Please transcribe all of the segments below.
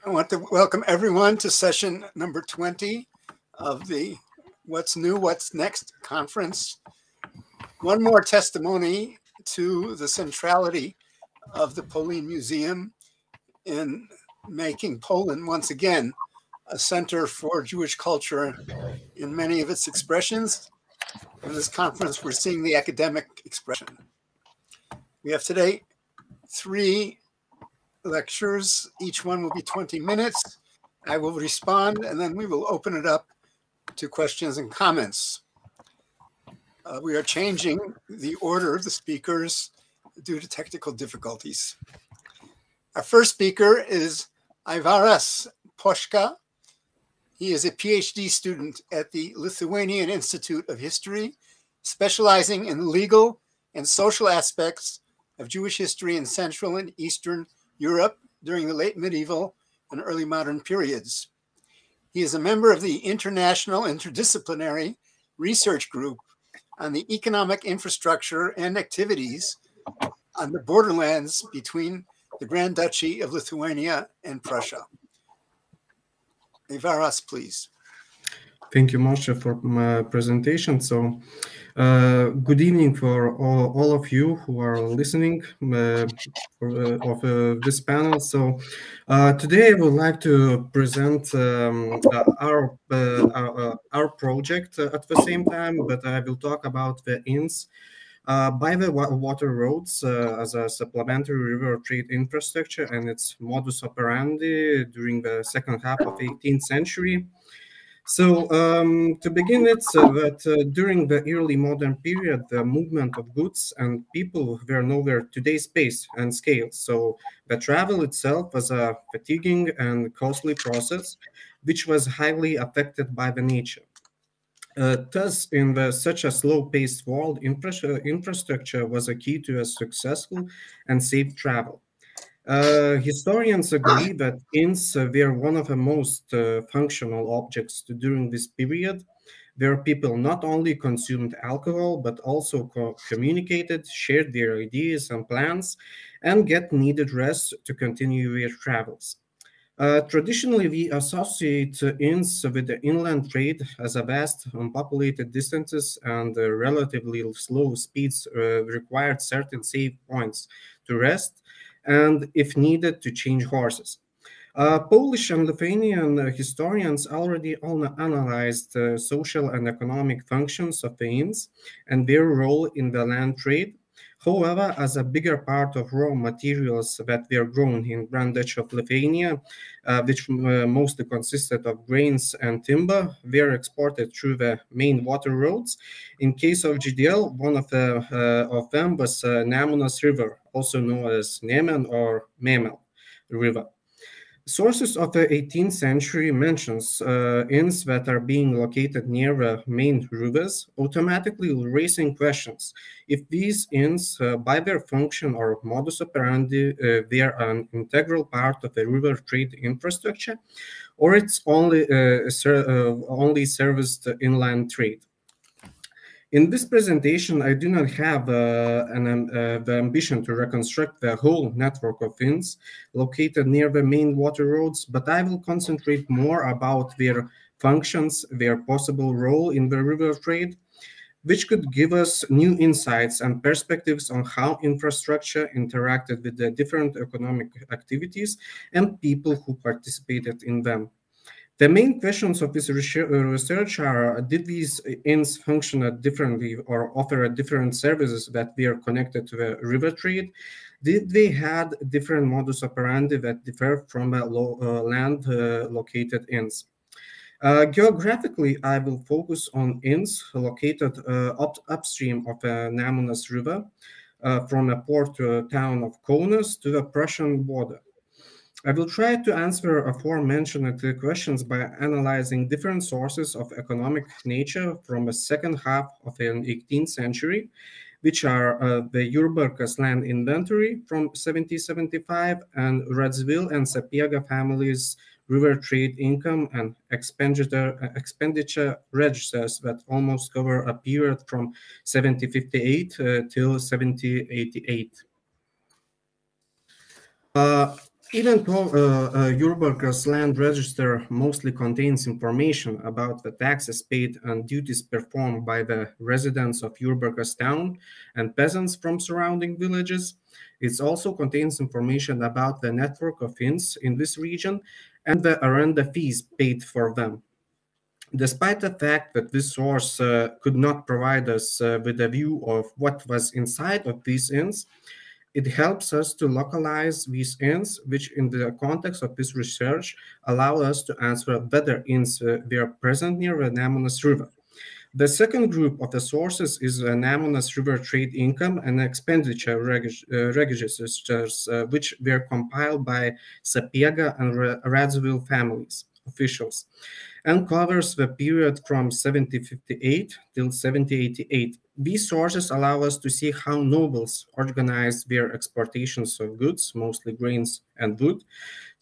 I want to welcome everyone to session number 20 of the What's New, What's Next conference. One more testimony to the centrality of the POLIN Museum in making Poland once again a center for Jewish culture in many of its expressions. In this conference, we're seeing the academic expression. We have today 3 lectures. Each one will be 20 minutes. I will respond, and then we will open it up to questions and comments. We are changing the order of the speakers due to technical difficulties. Our first speaker is Aivaras Poška. He is a PhD student at the Lithuanian Institute of History, specializing in legal and social aspects of Jewish history in Central and Eastern Europe during the late medieval and early modern periods. He is a member of the International Interdisciplinary Research Group on the economic infrastructure and activities on the borderlands between the Grand Duchy of Lithuania and Prussia. Aivaras, please. Thank you, Moshe, for my presentation. So, good evening for all of you who are listening of this panel. So, today I would like to present our project at the same time, but I will talk about the inns by the water roads as a supplementary river trade infrastructure and its modus operandi during the second half of the 18th century. So to begin, it's that during the early modern period, the movement of goods and people were nowhere today's pace and scale. So the travel itself was a fatiguing and costly process, which was highly affected by the nature. Thus, in such a slow-paced world, infrastructure was a key to a successful and safe travel. Historians agree that inns were one of the most functional objects during this period, where people not only consumed alcohol, but also communicated, shared their ideas and plans, and get needed rest to continue their travels. Traditionally, we associate inns with the inland trade as a vast, unpopulated distances and relatively slow speeds required certain safe points to rest, and if needed, to change horses. Polish and Lithuanian historians already analyzed social and economic functions of the inns and their role in the land trade. However, as a bigger part of raw materials that were grown in Grand Duchy of Lithuania, which mostly consisted of grains and timber, were exported through the main water roads. In case of GDL, one of them was Nominous River, also known as Neman or Memel River. Sources of the 18th century mentions inns that are being located near the main rivers, automatically raising questions if these inns, by their function or modus operandi, they are an integral part of the river trade infrastructure, or it's only serviced inland trade. In this presentation, I do not have the ambition to reconstruct the whole network of inns located near the main water roads, but I will concentrate more about their functions, their possible role in the river trade, which could give us new insights and perspectives on how infrastructure interacted with the different economic activities and people who participated in them. The main questions of this research are, did these inns function differently or offer different services that were connected to the river trade? Did they had different modus operandi that differ from land located inns? Geographically, I will focus on inns located upstream of the Ammonous River, from the port town of Kaunas to the Prussian border. I will try to answer aforementioned questions by analyzing different sources of economic nature from the second half of the 18th century, which are the Jurgita's land inventory from 1775 and Radziwill and Sapiega families' river trade income and expenditure registers that almost cover a period from 1758 till 1788. Even though Jurgita's land register mostly contains information about the taxes paid and duties performed by the residents of Jurgita's town and peasants from surrounding villages, it also contains information about the network of inns in this region and the arenda fees paid for them. Despite the fact that this source could not provide us with a view of what was inside of these inns, it helps us to localize these inns, which in the context of this research allow us to answer whether inns were present near the Ammonous River. The second group of the sources is the Ammonous River trade income and expenditure registers, which were compiled by Sapiega and Radziwill families officials, and covers the period from 1758 till 1788. These sources allow us to see how nobles organized their exportations of goods, mostly grains and wood,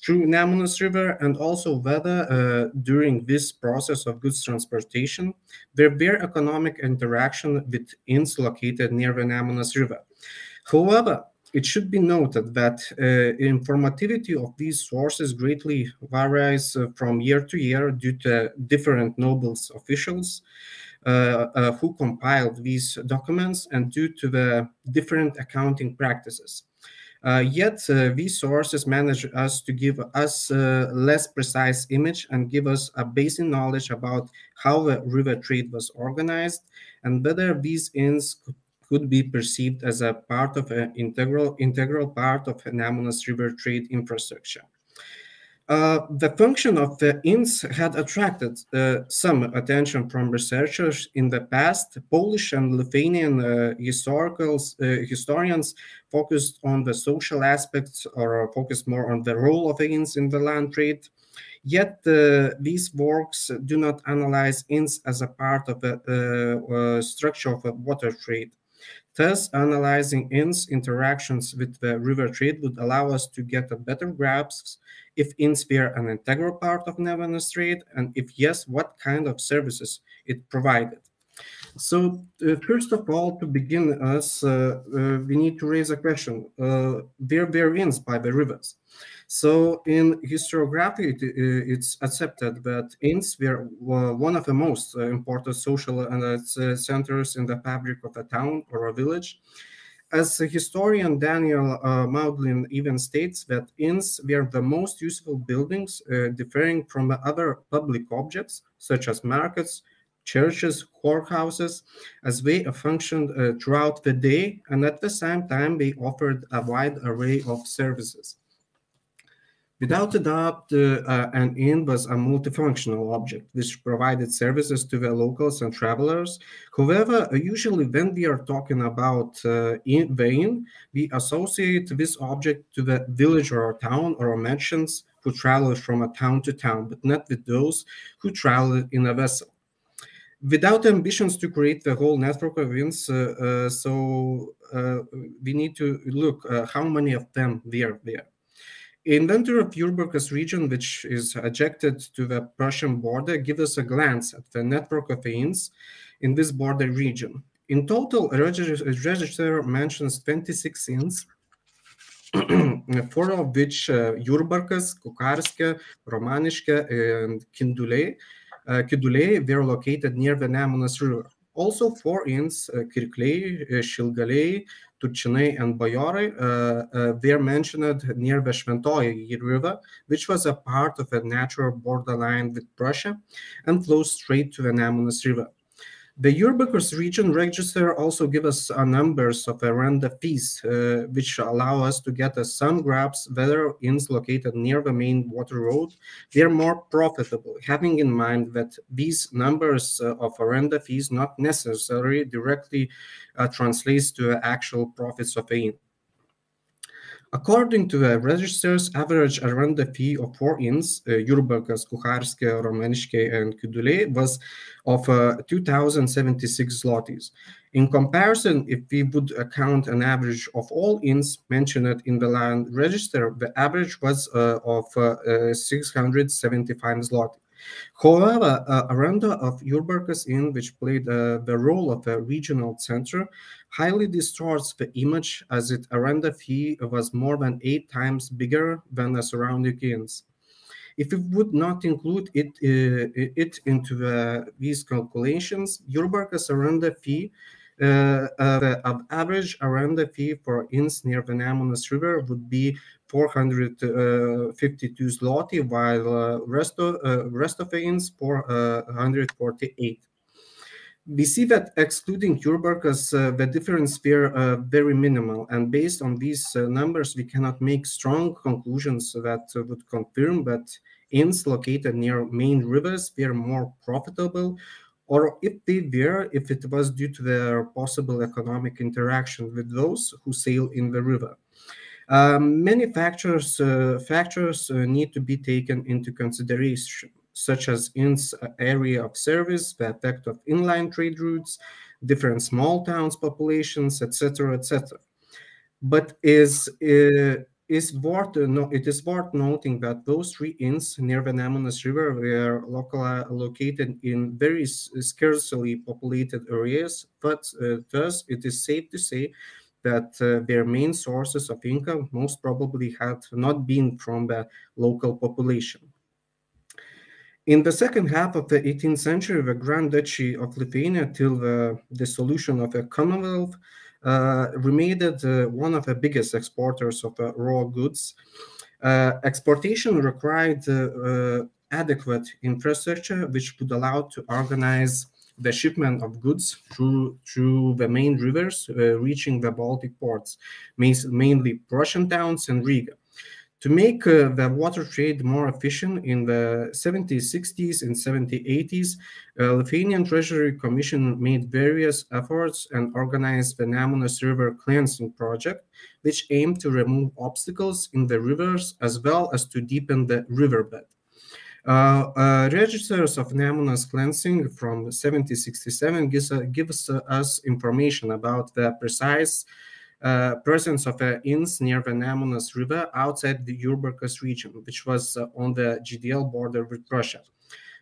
through Ammonous River, and also whether during this process of goods transportation there were economic interaction with inns located near the Ammonous River. However, it should be noted that informativity of these sources greatly varies from year to year due to different nobles officials who compiled these documents and due to the different accounting practices. Yet these sources manage us to give us less precise image and give us a basic knowledge about how the river trade was organized and whether these inns could be perceived as a part of an integral part of an Ammonous River trade infrastructure. The function of the inns had attracted some attention from researchers in the past. Polish and Lithuanian historians focused on the social aspects or focused more on the role of the inns in the land trade. Yet these works do not analyze inns as a part of the structure of a water trade. Thus, analyzing inns' interactions with the river trade would allow us to get a better grasp if inns were an integral part of Ammonous trade, and if yes, what kind of services it provided. So, first of all, to begin us, we need to raise a question. Where were inns by the rivers? So in historiography, it's accepted that inns were one of the most important social centers in the fabric of a town or a village. As historian Daniel Maudlin even states that inns were the most useful buildings, differing from other public objects, such as markets, churches, courthouses, as they functioned throughout the day, and at the same time they offered a wide array of services. Without a doubt, an inn was a multifunctional object which provided services to the locals and travelers. However, usually when we are talking about the inn, we associate this object to the village or town or merchants who travel from a town to town, but not with those who travel in a vessel. Without ambitions to create the whole network of inns, we need to look how many of them were there. Inventory of Jurgita's region, which is adjacent to the Prussian border, gives us a glance at the network of inns in this border region. In total, a register mentions 26 inns, 4 of which Jurgitas, Kukarske, Romaniške, and Kiduliai were located near the Ammonous River. Also, 4 inns, Kirkliai, Šilgaliai, Turčinai, and Bajorai, were mentioned near the Šventoji River, which was a part of a natural borderline with Prussia and flows straight to the Ammonous River. The Jurgita's region register also gives us numbers of arenda fees, which allow us to get some grasp whether inns located near the main water road were more profitable, having in mind that these numbers of arenda fees not necessarily directly translates to actual profits of an inn. According to the registers, average arenda fee of 4 inns, Jurgitas, Kuharske, Romaniške, and Kiduliai, was of 2,076 zlotys. In comparison, if we would account an average of all inns mentioned in the land register, the average was of 675 zloty. However, arenda of Jurgita's inn, which played the role of a regional center, highly distorts the image, as its arenda fee was more than 8 times bigger than the surrounding inns. If we would not include it into these calculations, Jurgita's arenda fee, the average arenda fee for inns near the Ammonous River would be 452 zloty, while rest of the inns 448. We see that excluding Jurgita's, the difference here very minimal, and based on these numbers, we cannot make strong conclusions that would confirm that inns located near main rivers were more profitable, or if they were, if it was due to their possible economic interaction with those who sail in the river. Many factors need to be taken into consideration, such as inns area of service, the effect of inland trade routes, different small towns populations, etc., etc. But it is worth noting that those 3 inns near the Ammonous River were located in very scarcely populated areas, but thus it is safe to say that their main sources of income most probably had not been from the local population. In the second half of the 18th century, the Grand Duchy of Lithuania, till the dissolution of the Commonwealth, remained one of the biggest exporters of raw goods. Exportation required adequate infrastructure, which would allow to organize the shipment of goods through the main rivers, reaching the Baltic ports, mainly Prussian towns and Riga. To make the water trade more efficient in the 70s, 60s, and 70s, 80s, Lithuanian Treasury Commission made various efforts and organized the Ammonous River Cleansing Project, which aimed to remove obstacles in the rivers as well as to deepen the riverbed. Registers of Ammonous cleansing from 1767 gives us information about the precise presence of inns near the Ammonous River outside the Jurgita's region, which was on the GDL border with Prussia.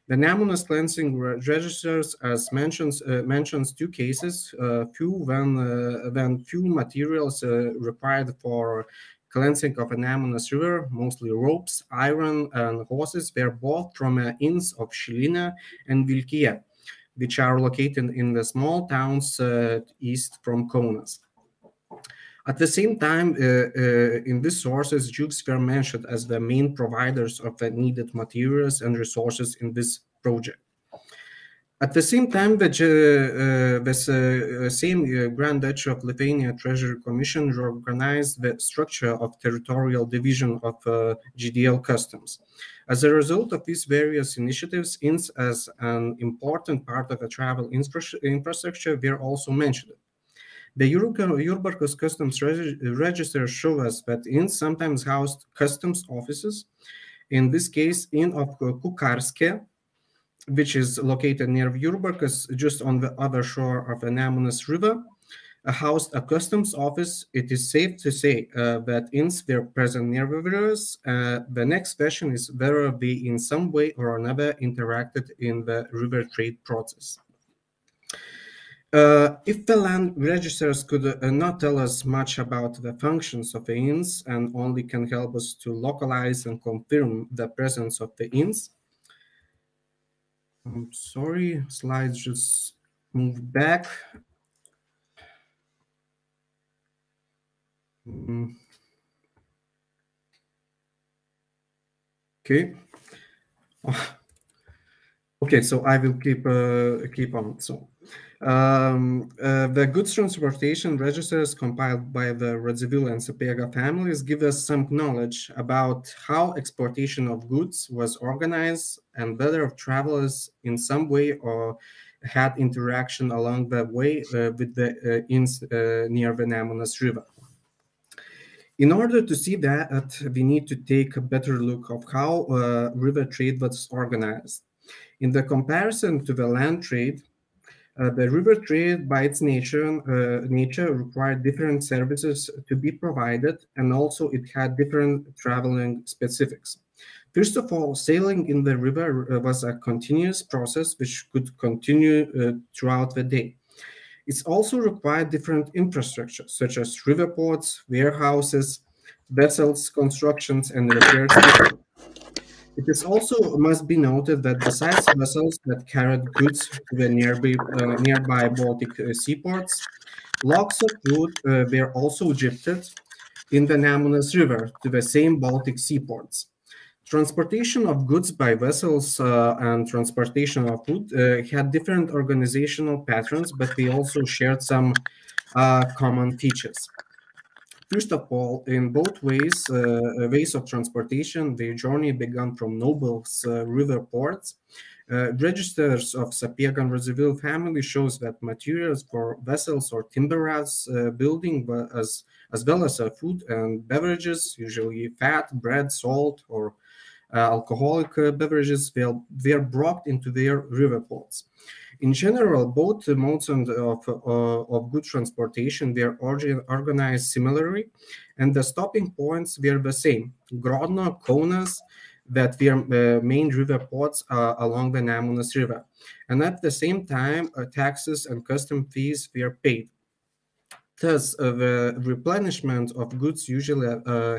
The Ammonous cleansing registers, as mentions 2 cases, when few materials required for cleansing of an Ammonous River, mostly ropes, iron, and horses, were bought from inns of Šilina and Vilkija, which are located in the small towns east from Kaunas. At the same time, in these sources, Jews were mentioned as the main providers of the needed materials and resources in this project. At the same time, the same Grand Duchy of Lithuania Treasury Commission reorganized the structure of territorial division of GDL customs. As a result of these various initiatives, inns as an important part of the travel infrastructure were also mentioned. The Jurgita's customs register show us that inns sometimes housed customs offices. In this case, Inn of Kukarske, which is located near Jurgita's, just on the other shore of the Ammonous River, housed a customs office. It is safe to say that inns were present near the rivers. The next question is whether they in some way or another interacted in the river trade process. If the land registers could not tell us much about the functions of the inns and only can help us to localize and confirm the presence of the inns, I'm sorry, slides just moved back. Okay. Okay, so I will keep on. So the goods transportation registers compiled by the Radziwiłł and Sapieha families give us some knowledge about how exportation of goods was organized and whether travelers in some way or had interaction along the way with the inns near the Ammonous River. In order to see that, we need to take a better look of how river trade was organized. In the comparison to the land trade, the river trade by its nature required different services to be provided, and also it had different traveling specifics. First of all, sailing in the river was a continuous process which could continue throughout the day. It's also required different infrastructure, such as river ports, warehouses, vessels, constructions, and repair systems. It is also must be noted that besides vessels that carried goods to the nearby Baltic seaports, logs of wood were also shifted in the Ammonous River to the same Baltic seaports. Transportation of goods by vessels and transportation of food had different organizational patterns, but they also shared some common features. First of all, in both ways of transportation, their journey began from Noble's river ports. Registers of Sapiega and Radziwiłł family shows that materials for vessels or timber rafts building as well as food and beverages, usually fat, bread, salt, or alcoholic beverages, were brought into their river ports. In general, both modes of good transportation were organized similarly, and the stopping points were the same: Grodno, Kaunas, that were main river ports along the Ammonous River. And at the same time, taxes and custom fees were paid. Thus, the replenishment of goods usually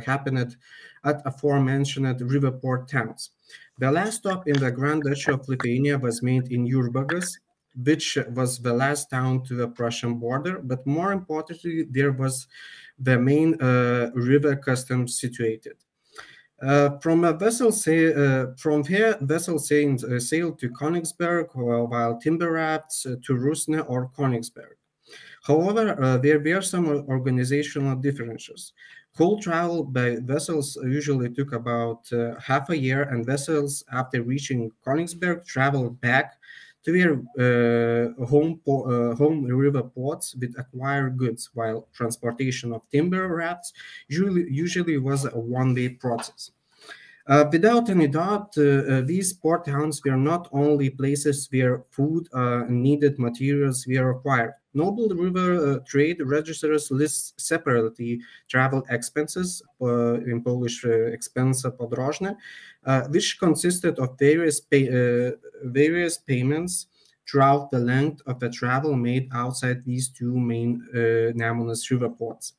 happened at aforementioned river port towns. The last stop in the Grand Duchy of Lithuania was made in Jurgita, which was the last town to the Prussian border, but more importantly, there was the main river customs situated. From here, vessels sailed to Königsberg, while timber rafts to Rusne or Königsberg. However, there were some organizational differences. Coal travel by vessels usually took about half a year, and vessels, after reaching Königsberg, traveled back to their home river ports with acquired goods, while transportation of timber rafts usually was a one-way process. Without any doubt, these port towns were not only places where food and needed materials were acquired. Noble river trade registers lists separately travel expenses, in Polish expense podróżne, which consisted of various payments throughout the length of the travel made outside these two main Ammonous river ports.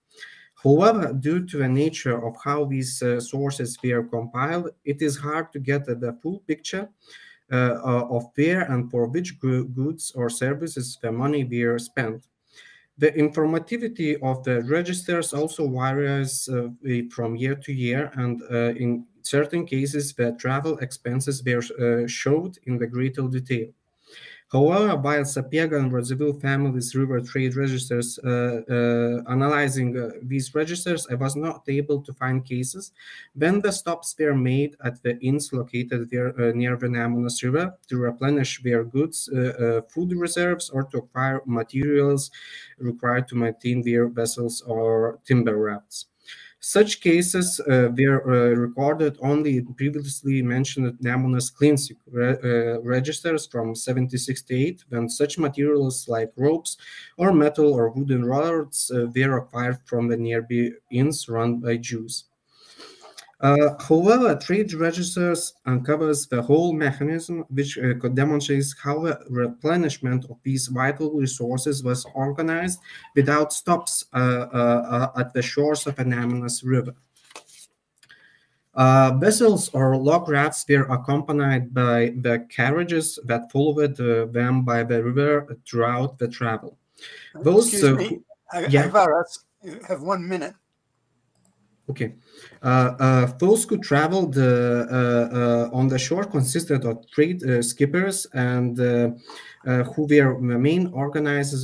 However, due to the nature of how these sources were compiled, it is hard to get the full picture of where and for which goods or services the money were spent. The informativity of the registers also varies from year to year, and in certain cases, the travel expenses were showed in the greater detail. However, while Sapiega and Radziwiłł families' river trade registers analyzing these registers, I was not able to find cases when the stops were made at the inns located near the Ammonous River to replenish their goods, food reserves, or to acquire materials required to maintain their vessels or timber rafts. Such cases were recorded only in previously mentioned Ammonous cleansing registers from 1768, when such materials like ropes or metal or wooden rods were acquired from the nearby inns run by Jews. However, trade registers uncovers the whole mechanism, which demonstrates how the replenishment of these vital resources was organized without stops at the shores of an Ammonous river. Vessels or log rafts were accompanied by the carriages that followed them by the river throughout the travel. Excuse me, Aivaras, you have 1 minute. Okay. Those who traveled on the shore consisted of trade skippers and who were the main organizers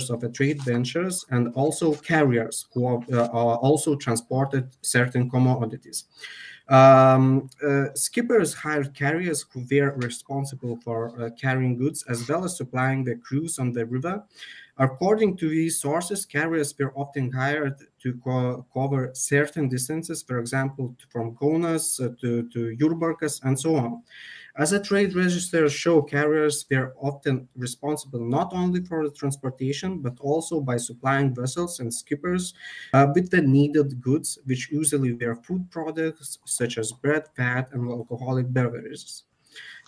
of the trade ventures, and also carriers who also transported certain commodities. Skippers hired carriers who were responsible for carrying goods as well as supplying the crews on the river. According to these sources, carriers were often hired to cover certain distances, for example, from Kaunas to Jurbarkas and so on. As a trade register show, carriers were often responsible not only for the transportation, but also by supplying vessels and skippers with the needed goods, which usually were food products such as bread, fat, and alcoholic beverages.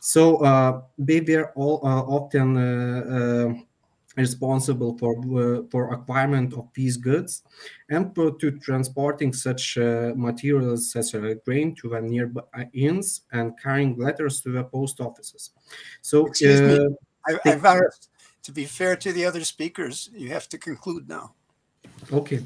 So they were all often responsible for acquirement of these goods and to transporting such materials such as grain to the nearby inns and carrying letters to the post offices. So, excuse me, Aivaras, to be fair to the other speakers, you have to conclude now. Okay.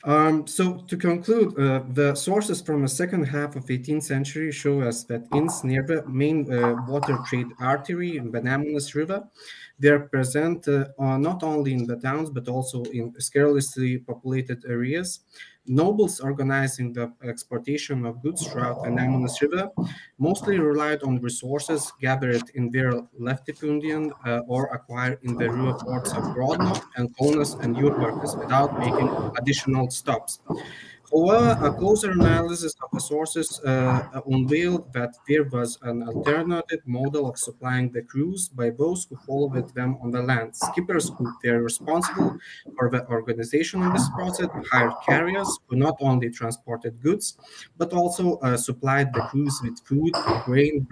So to conclude, the sources from the second half of 18th century show us that inns near the main water trade artery in the Ammonous River, they are present not only in the towns but also in scarcely populated areas. Nobles organizing the exportation of goods throughout the Ammonous River mostly relied on resources gathered in their latifundian or acquired in the river ports of Grodno and Kaunas and Jurgita without making additional stops. However, a closer analysis of the sources unveiled that there was an alternative model of supplying the crews by those who followed them on the land. Skippers who were responsible for the organization of this process hired carriers who not only transported goods, but also supplied the crews with food, grain,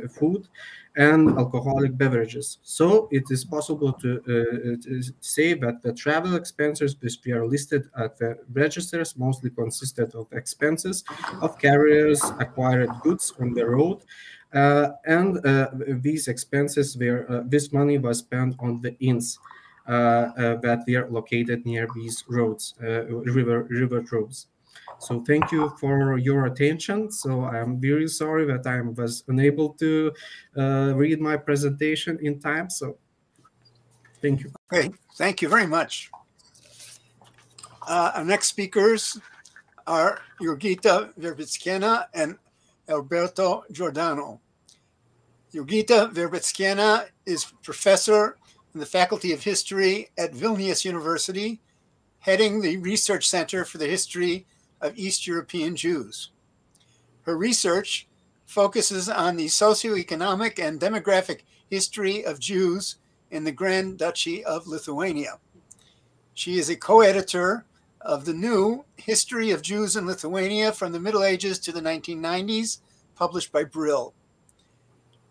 food, and alcoholic beverages. So it is possible to say that the travel expenses which were listed at the registers mostly consisted of expenses of carriers acquired goods on the road, and these expenses were this money was spent on the inns that were located near these roads, river roads. So thank you for your attention. So I'm very sorry that I was unable to read my presentation in time. So thank you. Okay, thank you very much. Our next speakers are Jurgita Verbickienė and Alberto Giordano. Jurgita Verbickienė is professor in the Faculty of History at Vilnius University, heading the Research Center for the History of East European Jews. Her research focuses on the socio-economic and demographic history of Jews in the Grand Duchy of Lithuania. She is a co-editor of the new History of Jews in Lithuania from the Middle Ages to the 1990s, published by Brill.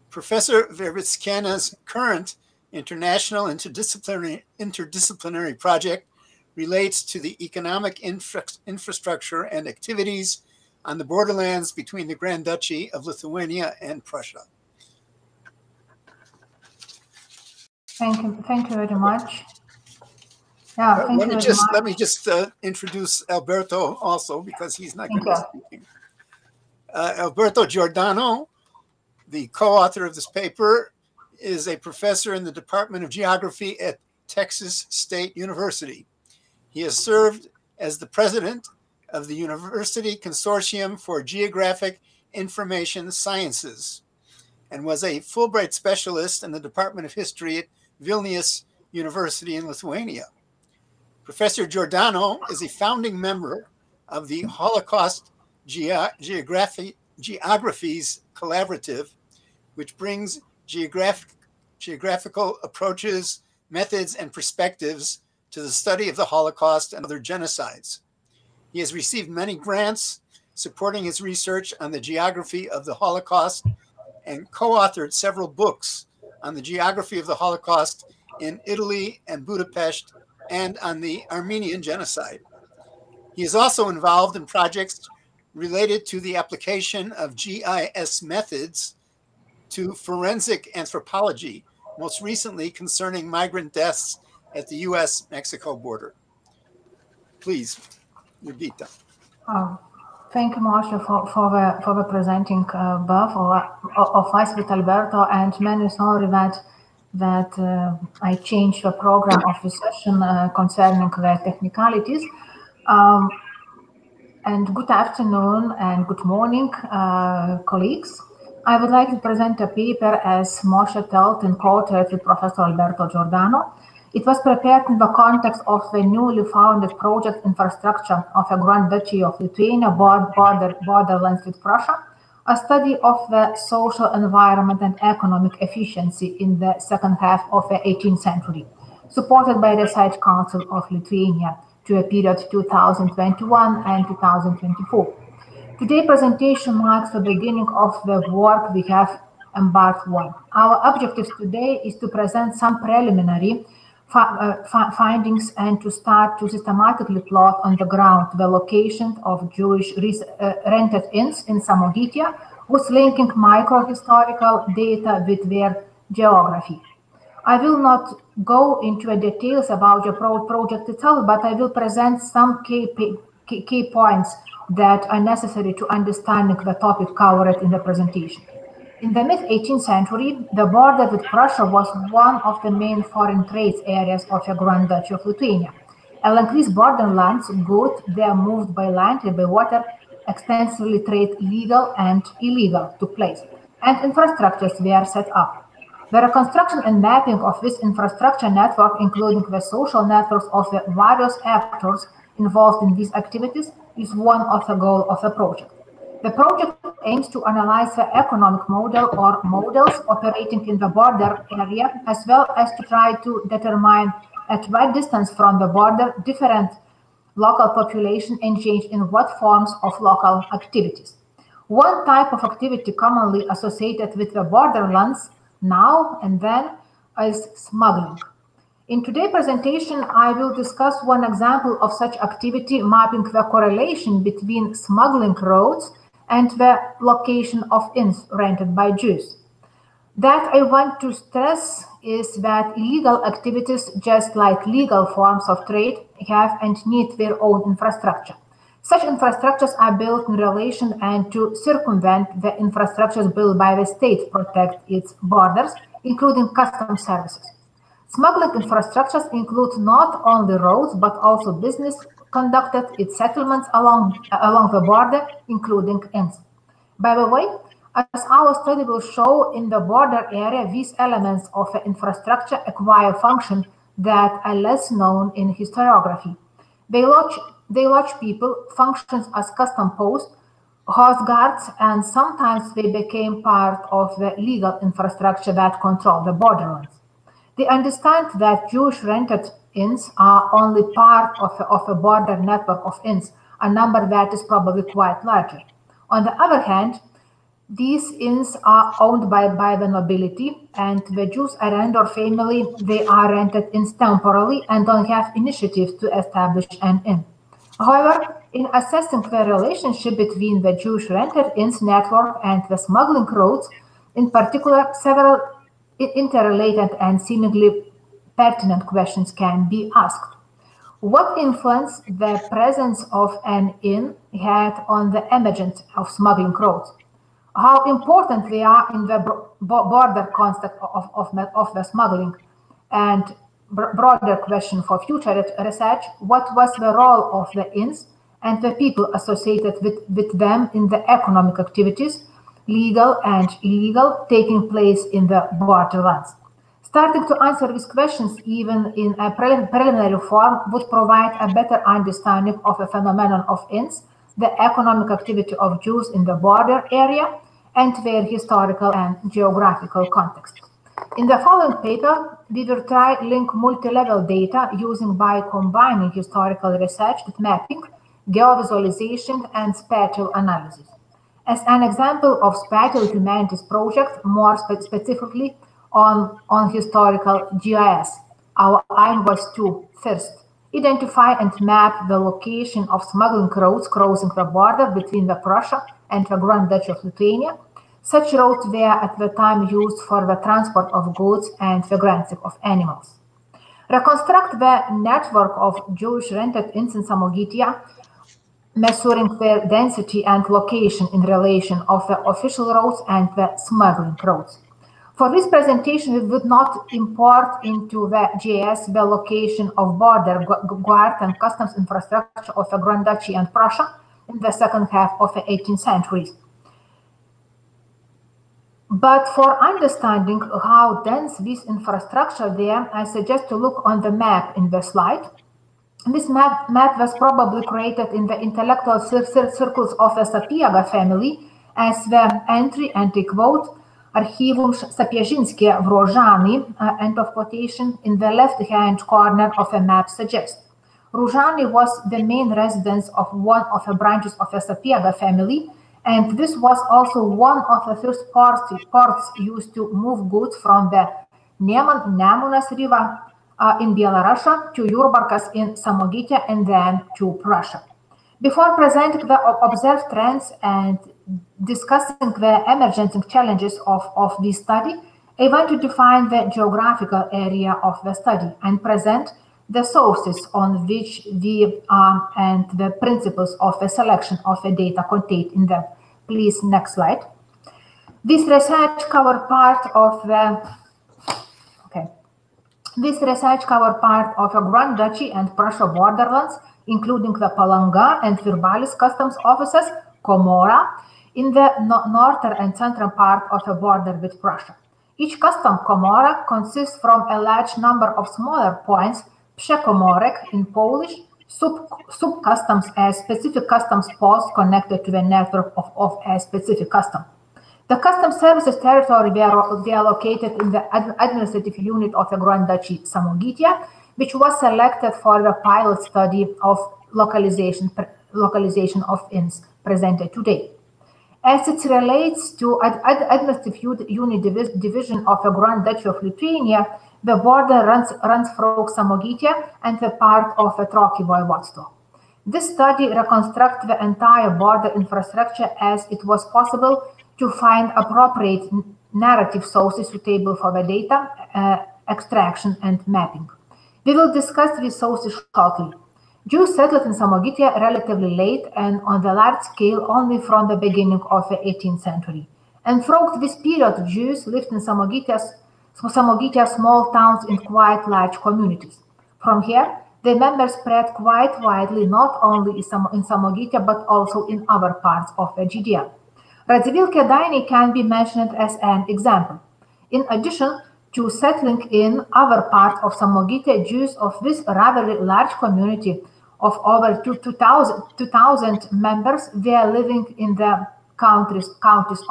Professor Verbickienė's current international interdisciplinary project relates to the economic infrastructure and activities on the borderlands between the Grand Duchy of Lithuania and Prussia. Thank you very much. Yeah, let me just introduce Alberto also, because he's not going to be speaking. Alberto Giordano, the co-author of this paper, is a professor in the Department of Geography at Texas State University. He has served as the president of the University Consortium for Geographic Information Sciences and was a Fulbright specialist in the Department of History at Vilnius University in Lithuania. Professor Giordano is a founding member of the Holocaust Geographies Collaborative, which brings geographical approaches, methods, and perspectives to the study of the Holocaust and other genocides. He has received many grants supporting his research on the geography of the Holocaust and co-authored several books on the geography of the Holocaust in Italy and Budapest and on the Armenian genocide. He is also involved in projects related to the application of GIS methods to forensic anthropology, most recently concerning migrant deaths at the US-Mexico border. Please, Jurgita. Thank you, Moshe, for the presenting both of us with Alberto, and many sorry that I changed the program of the session concerning the technicalities. And good afternoon and good morning, colleagues. I would like to present a paper, as Moshe told, in co-authored with Professor Alberto Giordano. It was prepared in the context of the newly founded project infrastructure of a Grand Duchy of Lithuania borderlands with Prussia, a study of the social environment and economic efficiency in the second half of the 18th century, supported by the Site Council of Lithuania to a period 2021 and 2024. Today's presentation marks the beginning of the work we have Embarked 1. Our objective today is to present some preliminary findings and to start to systematically plot on the ground the location of Jewish rented inns in Samogitia, with linking micro-historical data with their geography. I will not go into details about the project itself, but I will present some key points that are necessary to understanding the topic covered in the presentation. In the mid-18th century, the border with Prussia was one of the main foreign trade areas of the Grand Duchy of Lithuania. Along these borderlands, goods were moved by land and by water. Extensively trade, legal and illegal, took place, and infrastructures were set up. The reconstruction and mapping of this infrastructure network, including the social networks of the various actors involved in these activities, is one of the goals of the project. The project aims to analyze the economic model or models operating in the border area, as well as to try to determine at what distance from the border different local population engage in what forms of local activities. One type of activity commonly associated with the borderlands now and then is smuggling. In today's presentation, I will discuss one example of such activity, mapping the correlation between smuggling routes and the location of inns rented by Jews. That I want to stress is that illegal activities, just like legal forms of trade, have and need their own infrastructure. Such infrastructures are built in relation and to circumvent the infrastructures built by the state to protect its borders, including customs services. Smuggling infrastructures include not only roads, but also business conducted, its settlements along the border, including inns. By the way, as our study will show, in the border area, these elements of the infrastructure acquire functions that are less known in historiography. They lodge people, functions as custom posts, host guards, and sometimes they became part of the legal infrastructure that control the borderlands. They understand that Jewish rented inns are only part of a border network of inns, a number that is probably quite larger. On the other hand, these inns are owned by the nobility, and the Jews and or family, they are rented inns temporarily and don't have initiatives to establish an inn. However, in assessing the relationship between the Jewish rented inns network and the smuggling routes, in particular, several interrelated and seemingly pertinent questions can be asked. What influence the presence of an inn had on the emergence of smuggling routes? How important they are in the border context of the smuggling? And broader question for future research, what was the role of the inns and the people associated with them in the economic activities, legal and illegal, taking place in the borderlands? Starting to answer these questions, even in a preliminary form, would provide a better understanding of the phenomenon of inns, the economic activity of Jews in the border area, and their historical and geographical context. In the following paper, we will try link multi-level data using by combining historical research with mapping, geovisualization, and spatial analysis. As an example of Spatial Humanities project, more specifically on historical GIS, our aim was to, first, identify and map the location of smuggling routes crossing the border between the Prussia and the Grand Duchy of Lithuania. Such routes were at the time used for the transport of goods and the grazing of animals. Reconstruct the network of Jewish rented inns in Samogitia, measuring their density and location in relation of the official routes and the smuggling routes. For this presentation, we would not import into the GIS the location of border guard and customs infrastructure of the Grand Duchy and Prussia in the second half of the 18th century. But for understanding how dense this infrastructure there, I suggest to look on the map in the slide. This map was probably created in the intellectual circles of the Sapieга family as the entry, and I quote, Archivum Sapiežinskie Wrożany, end of quotation, in the left-hand corner of the map suggests. Wrożany was the main residence of one of the branches of the Sapiega family, And this was also one of the first ports used to move goods from the Nemunas River in Belarus to Jurbarkas in Samogitia and then to Prussia. Before presenting the observed trends and discussing the emerging challenges of this study, I want to define the geographical area of the study and present the sources on which we and the principles of the selection of the data contained in them. Please, next slide. This research covered part of the a Grand Duchy and Prussia borderlands, including the Palanga and Virbalis customs offices, Komora, in the northern and central part of the border with Prussia. Each custom Komora consists from a large number of smaller points, Przekomorek in Polish, sub-customs as specific customs posts connected to the network of a specific custom. The customs services territory were located in the administrative unit of the Grand Duchy Samogitia, which was selected for the pilot study of localization of inns presented today. As it relates to administrative unit division of the Grand Duchy of Lithuania, the border runs through Samogitia and the part of the Troki Voivodstvo. This study reconstructs the entire border infrastructure as it was possible to find appropriate narrative sources suitable for the data extraction and mapping. We will discuss these sources shortly. Jews settled in Samogitia relatively late and on the large scale only from the beginning of the 18th century. And throughout this period, Jews lived in Samogitia small towns in quite large communities. From here, the members spread quite widely, not only in Samogitia, but also in other parts of the Judea. Radziwiłł Kėdainiai can be mentioned as an example. In addition to settling in other parts of Samogitia, Jews of this rather large community of over 2,000 members were living in the counties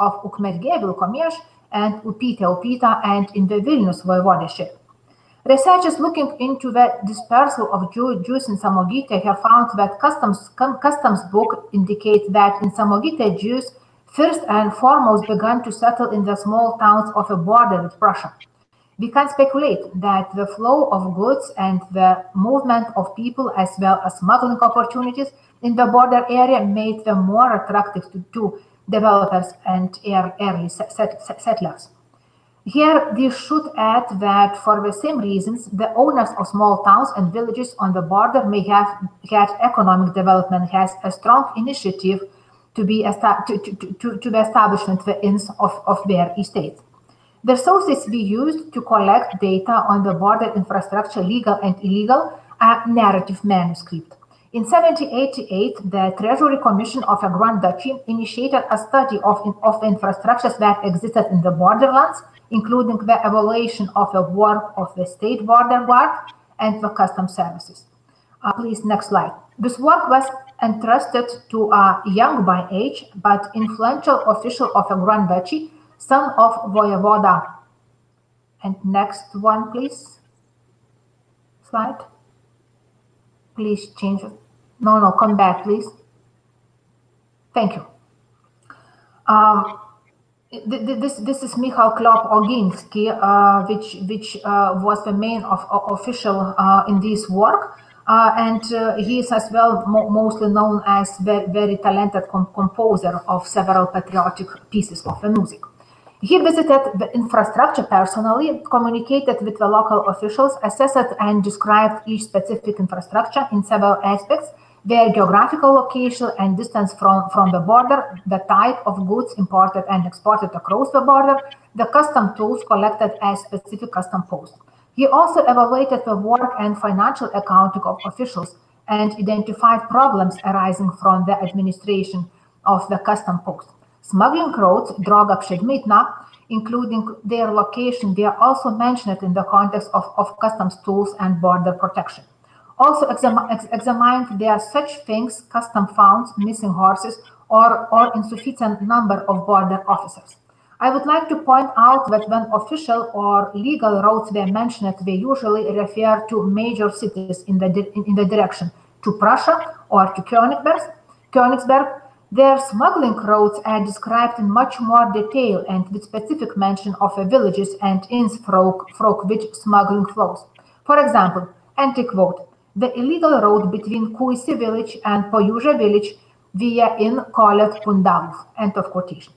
of Ukmergė, Vilkomiež, and Upita, and in the Vilnius voivodeship. Researchers looking into the dispersal of Jews in Samogitia have found that customs book indicates that in Samogitia, Jews first and foremost began to settle in the small towns of a border with Prussia. We can speculate that the flow of goods and the movement of people as well as smuggling opportunities in the border area made them more attractive to developers and early settlers. Here, we should add that for the same reasons, the owners of small towns and villages on the border may have had economic development has a strong initiative to the establishment of the inns of their estates. The sources we used to collect data on the border infrastructure, legal and illegal, are narrative manuscript. In 1788, the Treasury Commission of a Grand Duchy initiated a study of infrastructures that existed in the borderlands, including the evaluation of the work of the State Border Guard and the customs services. Please, next slide. This work was entrusted to a young by age but influential official of a Grand Duchy, son of Voyevoda. And next one, please. Slide. Please change it. No, come back, please. Thank you. This is Michał Klop Oginski, which was the main official in this work. And he is as well mostly known as very talented composer of several patriotic pieces of the music. He visited the infrastructure personally, communicated with the local officials, assessed and described each specific infrastructure in several aspects, their geographical location and distance from the border, the type of goods imported and exported across the border, the custom tools collected as specific custom posts. He also evaluated the work and financial accounting of officials and identified problems arising from the administration of the custom post. Smuggling routes, droga předmětná, including their location, they are also mentioned in the context of customs tools and border protection. Also examined there are such things, custom founds, missing horses, or insufficient number of border officers. I would like to point out that when official or legal routes were mentioned, they usually refer to major cities in the direction to Prussia or to Königsberg, Their smuggling routes are described in much more detail and with specific mention of villages and inns through which smuggling flows. For example, and I quote, the illegal road between Kuisi village and Pojuža village via inn called Pundalov, end of quotation.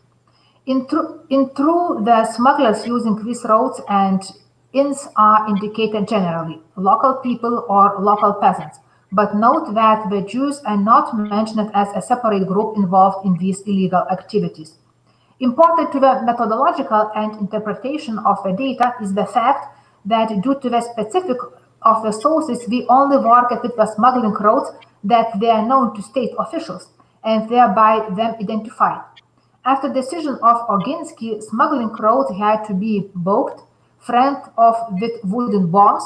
In truth, the smugglers using these roads and inns are indicated generally, local people or local peasants. But note that the Jews are not mentioned as a separate group involved in these illegal activities. Important to the methodological and interpretation of the data is the fact that due to the specific of the sources, we only work with the smuggling routes that they are known to state officials and thereby them identified. After decision of Oginski, smuggling routes had to be booked, framed off with wooden bombs,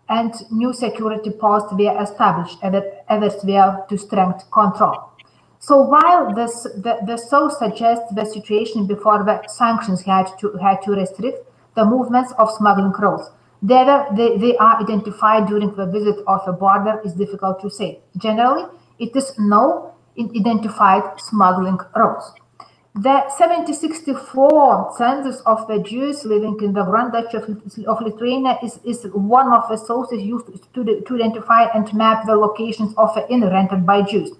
and new security posts were established, others were to strengthen control. So while the source suggests the situation before the sanctions had to restrict the movements of smuggling routes, whether they are identified during the visit of a border is difficult to say. Generally, it is no identified smuggling routes. The 1764 census of the Jews living in the Grand Duchy of Lithuania is one of the sources used to identify and map the locations of the inn rented by Jews.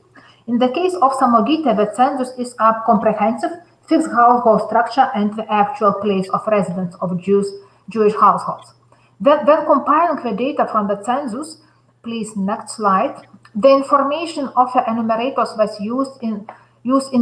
In the case of Samogita, the census is a comprehensive fixed household structure and the actual place of residence of Jewish households. When compiling the data from the census, please next slide, the information of the enumerators was used in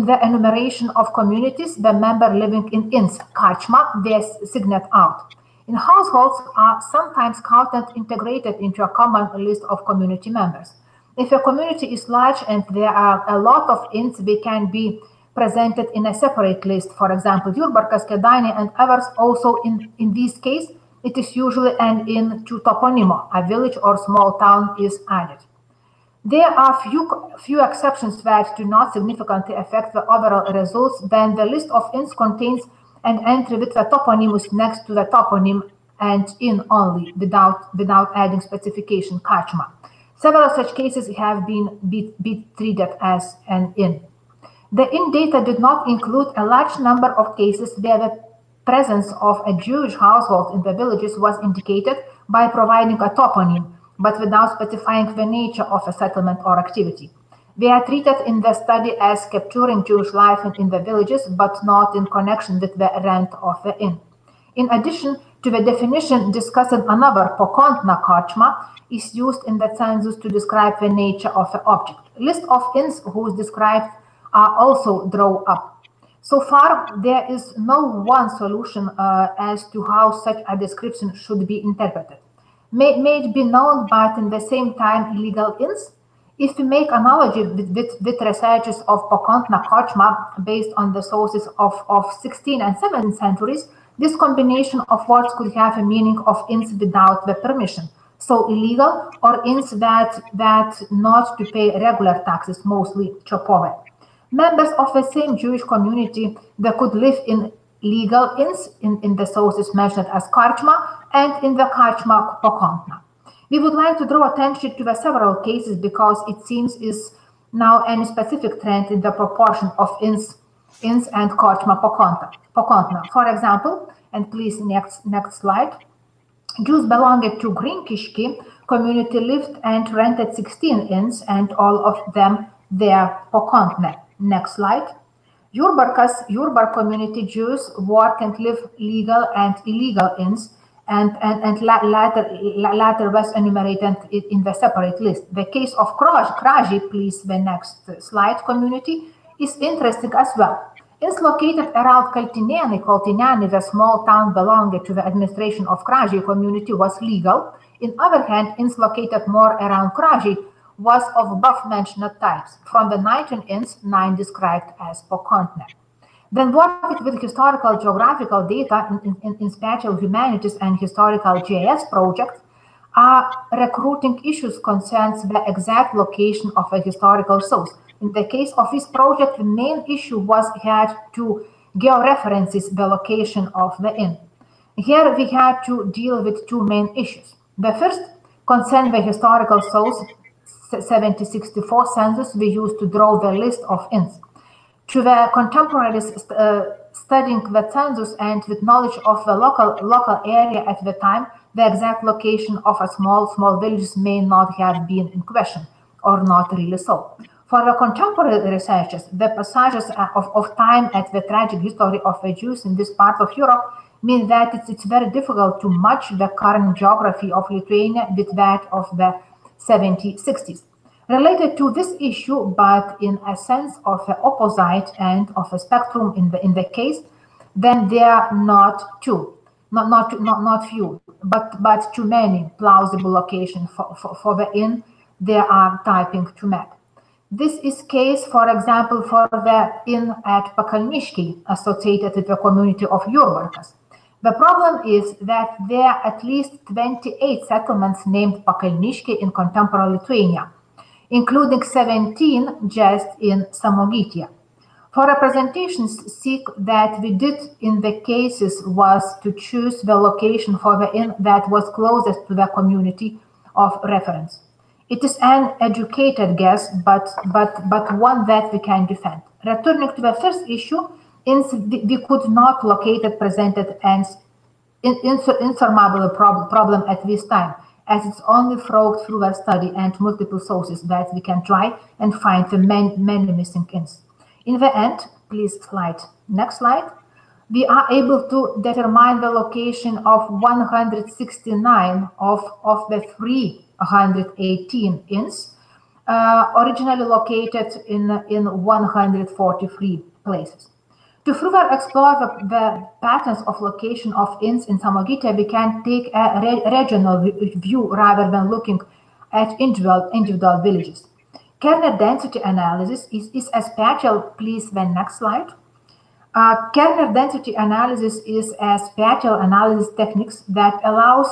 the enumeration of communities, the member living in inns, karchma, were signed out. In households are sometimes counted integrated into a common list of community members. If a community is large and there are a lot of inns, they can be presented in a separate list. For example, Jurgita, Kėdainiai, and others. Also in this case, it is usually an inn to toponimo, a village or small town is added. There are few exceptions that do not significantly affect the overall results. Then the list of inns contains an entry with the toponymus next to the toponym and inn only, without adding specification karchma. Several such cases have been treated as an inn. The inn data did not include a large number of cases where the presence of a Jewish household in the villages was indicated by providing a toponym, but without specifying the nature of a settlement or activity. They are treated in the study as capturing Jewish life in the villages, but not in connection with the rent of the inn. In addition to the definition discussed, another pokontna karchma is used in the census to describe the nature of the object. List of inns whose described are also drawn up. So far, there is no one solution as to how such a description should be interpreted. May it be known, but in the same time, illegal inns. If we make analogy with researches of Pokontna Karchma based on the sources of 16th and 17th centuries, this combination of words could have a meaning of inns without the permission. So illegal, or inns that not to pay regular taxes, mostly chopove. Members of the same Jewish community that could live in legal inns in the sources mentioned as karchma and in the karchma pokontna. We would like to draw attention to the several cases because it seems is now any specific trend in the proportion of inns and karchma pokontna. For example, and please next slide, Jews belonging to Grinkiški community lived and rented 16 inns and all of them their pokontne. Next slide. Jurbar community Jews work and live legal and illegal inns, and latter was enumerated in the separate list. The case of Kraji, please, the next slide, community, is interesting as well. Inns located around Kaltinėnai, the small town belonging to the administration of Kraji community, was legal. In other hand, inns located more around Kraji was of above-mentioned types. From the 19 inns, 9 described as pokontne. Then working with historical geographical data in Spatial, Humanities, and Historical GIS projects, recruiting issues concerns the exact location of a historical source. In the case of this project, the main issue was had to georeferences the location of the inn. Here we had to deal with two main issues. The first concerned the historical source. 1764 census we used to draw the list of inns. To the contemporaries studying the census and with knowledge of the local area at the time, the exact location of a small villages may not have been in question, or not really so. For the contemporary researchers, the passages of time at the tragic history of the Jews in this part of Europe mean that it's very difficult to match the current geography of Lithuania with that of the 70s-60s. Related to this issue, but in a sense of the opposite end of a spectrum in the case, then there are not few, but too many plausible locations for the inn they are typing to map. This is case, for example, for the inn at Pakalniškiai, associated with the community of Jurgita. The problem is that there are at least 28 settlements named Pakalniškiai in contemporary Lithuania, including 17 just in Samogitia. For representation's sake, that we did in the cases was to choose the location for the inn that was closest to the community of reference. It is an educated guess, but one that we can defend. Returning to the first issue, we could not locate it presented as insurmountable problem at this time, as it's only fraught through a study and multiple sources that we can try and find the many missing inns. In the end, please next slide, we are able to determine the location of 169 of the 318 inns, originally located in 143 places. To further explore the patterns of location of inns in Samogitia, we can take a regional view rather than looking at individual villages. Kernel density analysis is a spatial, please the next slide. Kernel density analysis is a spatial analysis techniques that allows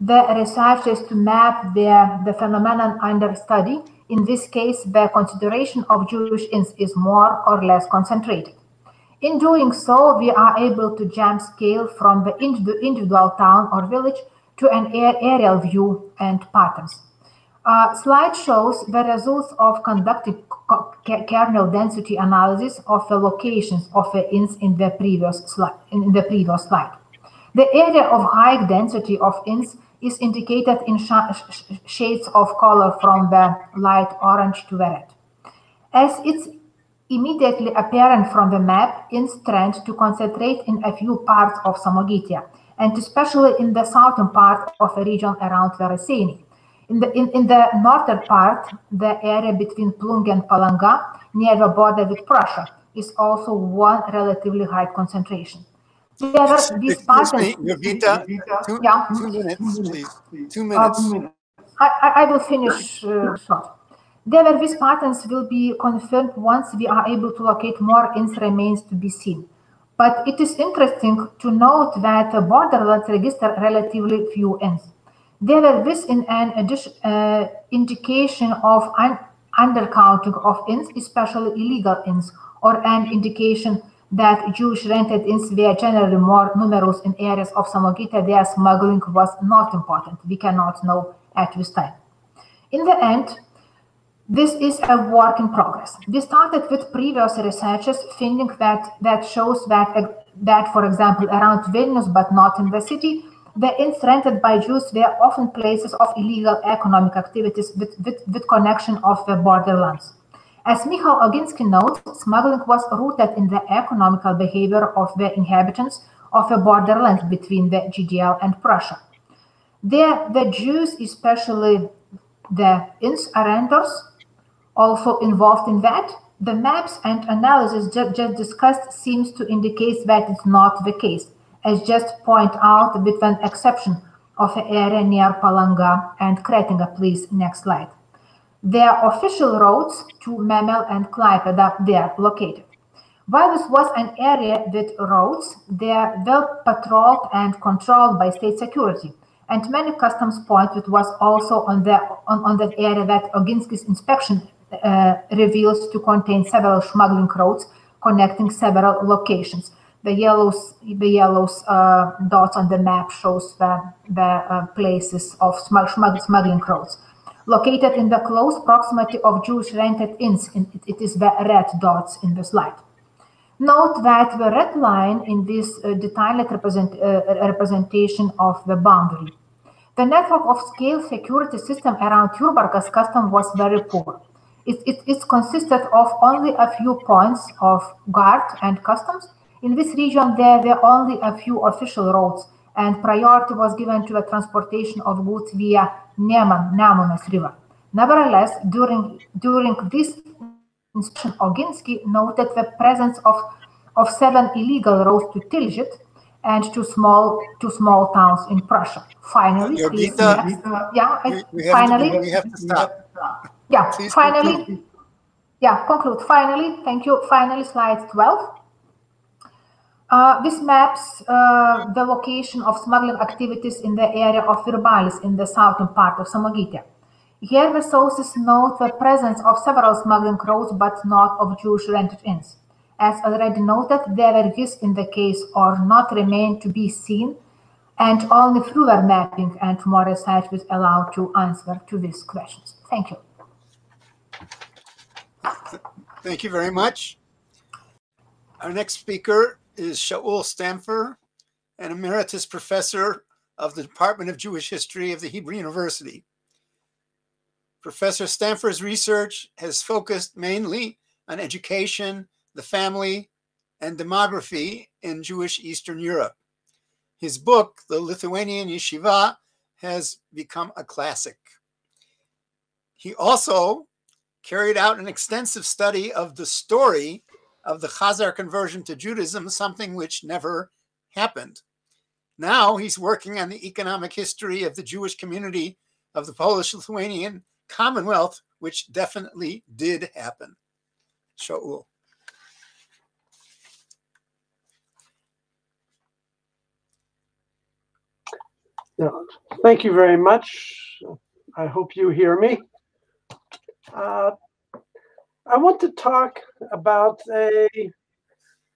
the researchers to map the phenomenon under study. In this case, the consideration of Jewish inns is more or less concentrated. In doing so, we are able to jump scale from the individual town or village to an aerial view and patterns. Slide shows the results of conducting kernel density analysis of the locations of the inns in the previous slide. The area of high density of inns is indicated in shades of color from the light orange to the red. As it's immediately apparent from the map, inns trend to concentrate in a few parts of Samogitia, and especially in the southern part of the region around Veraseni. In the northern part, the area between Plungė and Palanga, near the border with Prussia, is also one relatively high concentration. Excuse me, Jurgita, 2 minutes, please. 2 minutes. I will finish short. These patterns will be confirmed once we are able to locate more inns remains to be seen. But it is interesting to note that the borderlands register relatively few inns. There is an indication of undercounting of inns, especially illegal inns, or an indication that Jewish rented inns were generally more numerous in areas of Samogitia where smuggling was not important. We cannot know at this time. In the end, this is a work in progress. We started with previous researches, finding that shows that, for example, around Vilnius, but not in the city, the inns rented by Jews were often places of illegal economic activities with connection of the borderlands. As Michal Oginski notes, smuggling was rooted in the economical behavior of the inhabitants of the borderlands between the GDL and Prussia. The Jews, especially the inns arrenders, also involved in that. The maps and analysis just discussed seems to indicate that it's not the case, as just point out with an exception of the area near Palanga and Kretinga. Please, next slide. Their official roads to Memel and Klaipėda were located. While this was an area with roads, they are well patrolled and controlled by state security, and many customs points it was also on that area that Oginski's inspection reveals to contain several smuggling routes connecting several locations. The yellow dots on the map shows the places of smuggling routes. Located in the close proximity of Jewish rented inns, it is the red dots in the slide. Note that the red line in this detailed representation of the boundary. The network of scale security system around Jurgita's custom was very poor. It consisted of only a few points of guard and customs. In this region, there were only a few official roads, and priority was given to the transportation of goods via Ammonous River. Nevertheless, during this inspection, Oginski noted the presence of 7 illegal roads to Tilsit and two small towns in Prussia. Finally, please next. We have to stop. Yeah, Please finally. conclude. Yeah, conclude. Finally, thank you. Finally, slide 12. This maps the location of smuggling activities in the area of Virbalis in the southern part of Samogitia. Here the sources note the presence of several smuggling routes but not of Jewish rented inns. As already noted, there were use in the case or not remain to be seen, and only further mapping and more research was allowed to answer to these questions. Thank you. Thank you very much. Our next speaker is Shaul Stampfer, an emeritus professor of the Department of Jewish History of the Hebrew University. Professor Stampfer's research has focused mainly on education, the family, and demography in Jewish Eastern Europe. His book, The Lithuanian Yeshiva, has become a classic. He also carried out an extensive study of the story of the Khazar conversion to Judaism, something which never happened. Now he's working on the economic history of the Jewish community of the Polish-Lithuanian Commonwealth, which definitely did happen. Shaul. Yeah, thank you very much. I hope you hear me. I want to talk about a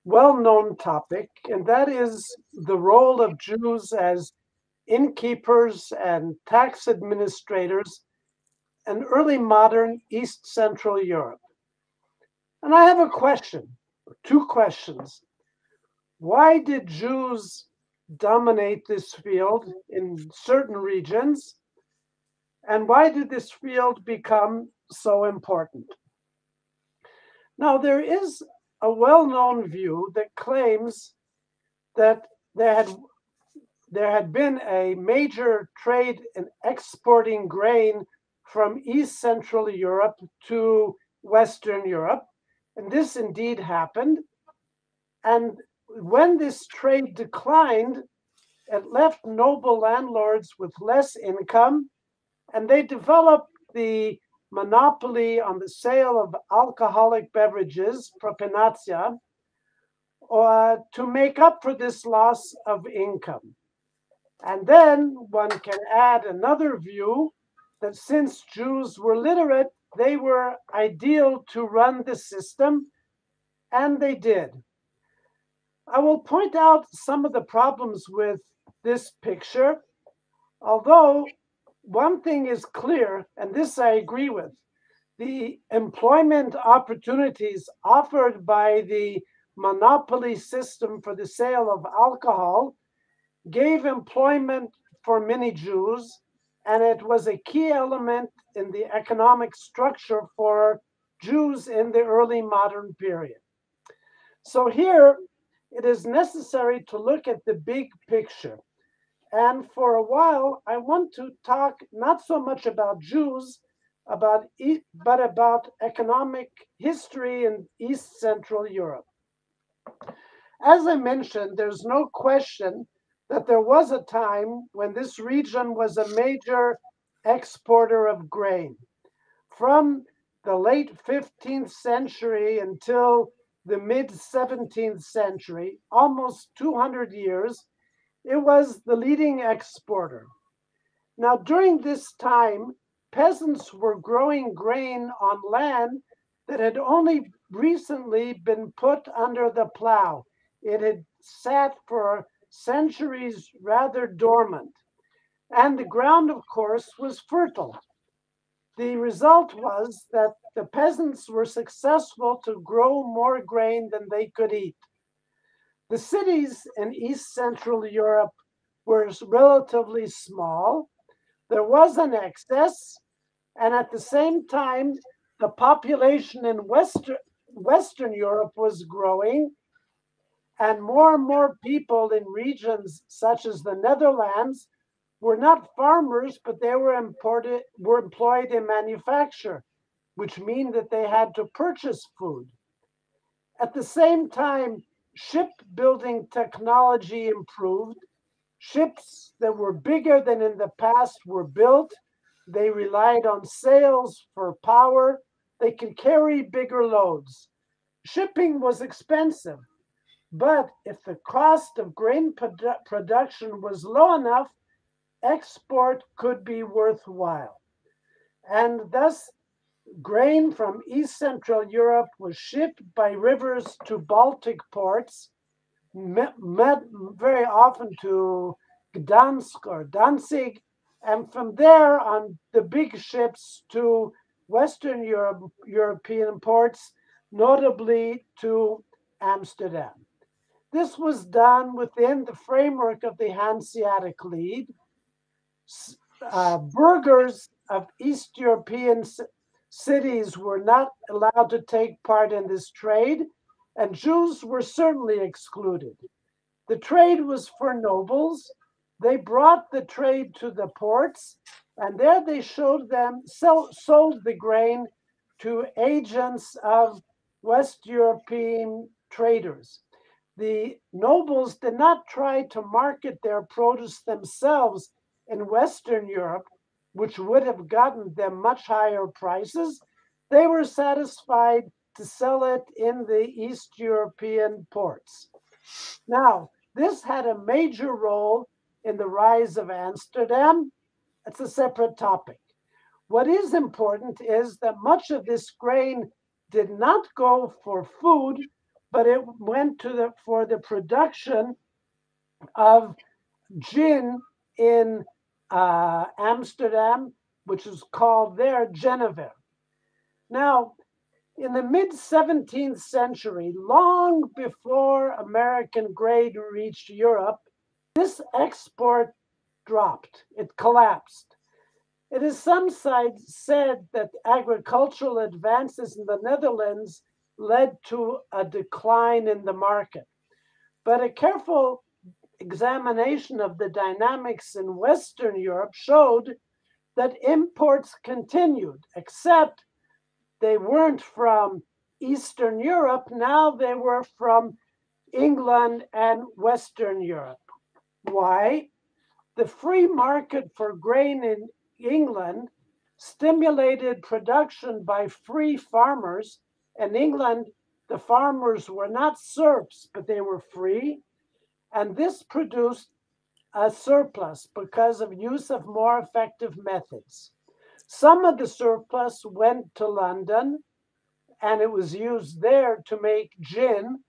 well-known topic, and that is the role of Jews as innkeepers and tax administrators in early modern East Central Europe. And I have a question, or two questions. Why did Jews dominate this field in certain regions? And why did this field become so important? Now, there is a well-known view that claims that there had been a major trade in exporting grain from East Central Europe to Western Europe, and this indeed happened. And when this trade declined, it left noble landlords with less income, and they developed the monopoly on the sale of alcoholic beverages, propinatia, to make up for this loss of income. And then one can add another view that since Jews were literate, they were ideal to run the system, and they did. I will point out some of the problems with this picture, although one thing is clear, and this I agree with. The employment opportunities offered by the monopoly system for the sale of alcohol gave employment for many Jews, and it was a key element in the economic structure for Jews in the early modern period. So here, it is necessary to look at the big picture. And for a while, I want to talk not so much about Jews, but about economic history in East Central Europe. As I mentioned, there's no question that there was a time when this region was a major exporter of grain. From the late 15th century until the mid-17th century, almost 200 years, it was the leading exporter. Now, during this time, peasants were growing grain on land that had only recently been put under the plow. It had sat for centuries rather dormant. And the ground, of course, was fertile. The result was that the peasants were successful to grow more grain than they could eat. The cities in East Central Europe were relatively small. There was an excess, and at the same time, the population in Western Europe was growing, and more people in regions such as the Netherlands were not farmers, but they were employed in manufacture, which means that they had to purchase food. At the same time, shipbuilding technology improved. Ships that were bigger than in the past were built. They relied on sails for power. They could carry bigger loads. Shipping was expensive, but if the cost of grain production was low enough, export could be worthwhile. And thus, grain from East Central Europe was shipped by rivers to Baltic ports, very often to Gdansk or Danzig, and from there on the big ships to Western European ports, notably to Amsterdam. This was done within the framework of the Hanseatic League. Burghers of East European cities were not allowed to take part in this trade, and Jews were certainly excluded. The trade was for nobles. They brought the trade to the ports, and there they sold the grain to agents of West European traders. The nobles did not try to market their produce themselves in Western Europe, which would have gotten them much higher prices. They were satisfied to sell it in the East European ports. Now, this had a major role in the rise of Amsterdam. It's a separate topic. What is important is that much of this grain did not go for food, but it went for the production of gin in Amsterdam, which is called there Genever. Now, in the mid-17th century, long before American grain reached Europe, this export dropped. It collapsed. It is some sides said that agricultural advances in the Netherlands led to a decline in the market. But a careful examination of the dynamics in Western Europe showed that imports continued, except they weren't from Eastern Europe. Now they were from England and Western Europe. Why? The free market for grain in England stimulated production by free farmers. In England, the farmers were not serfs, but they were free. And this produced a surplus because of use of more effective methods. Some of the surplus went to London, and it was used there to make gin.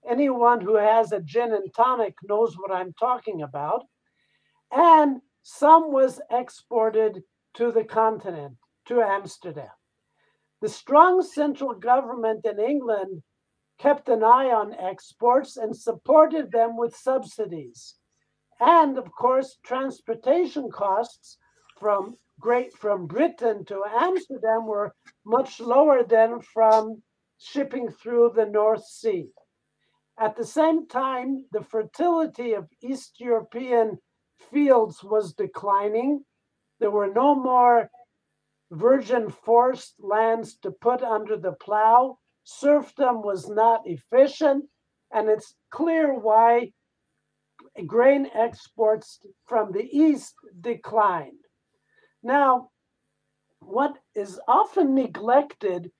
Anyone who has a gin and tonic knows what I'm talking about. And some was exported to the continent, to Amsterdam. The strong central government in England kept an eye on exports and supported them with subsidies. And of course, transportation costs from Britain to Amsterdam were much lower than from shipping through the North Sea. At the same time, the fertility of East European fields was declining. There were no more virgin forest lands to put under the plow. Serfdom was not efficient, and it's clear why grain exports from the East declined. Now, what is often neglected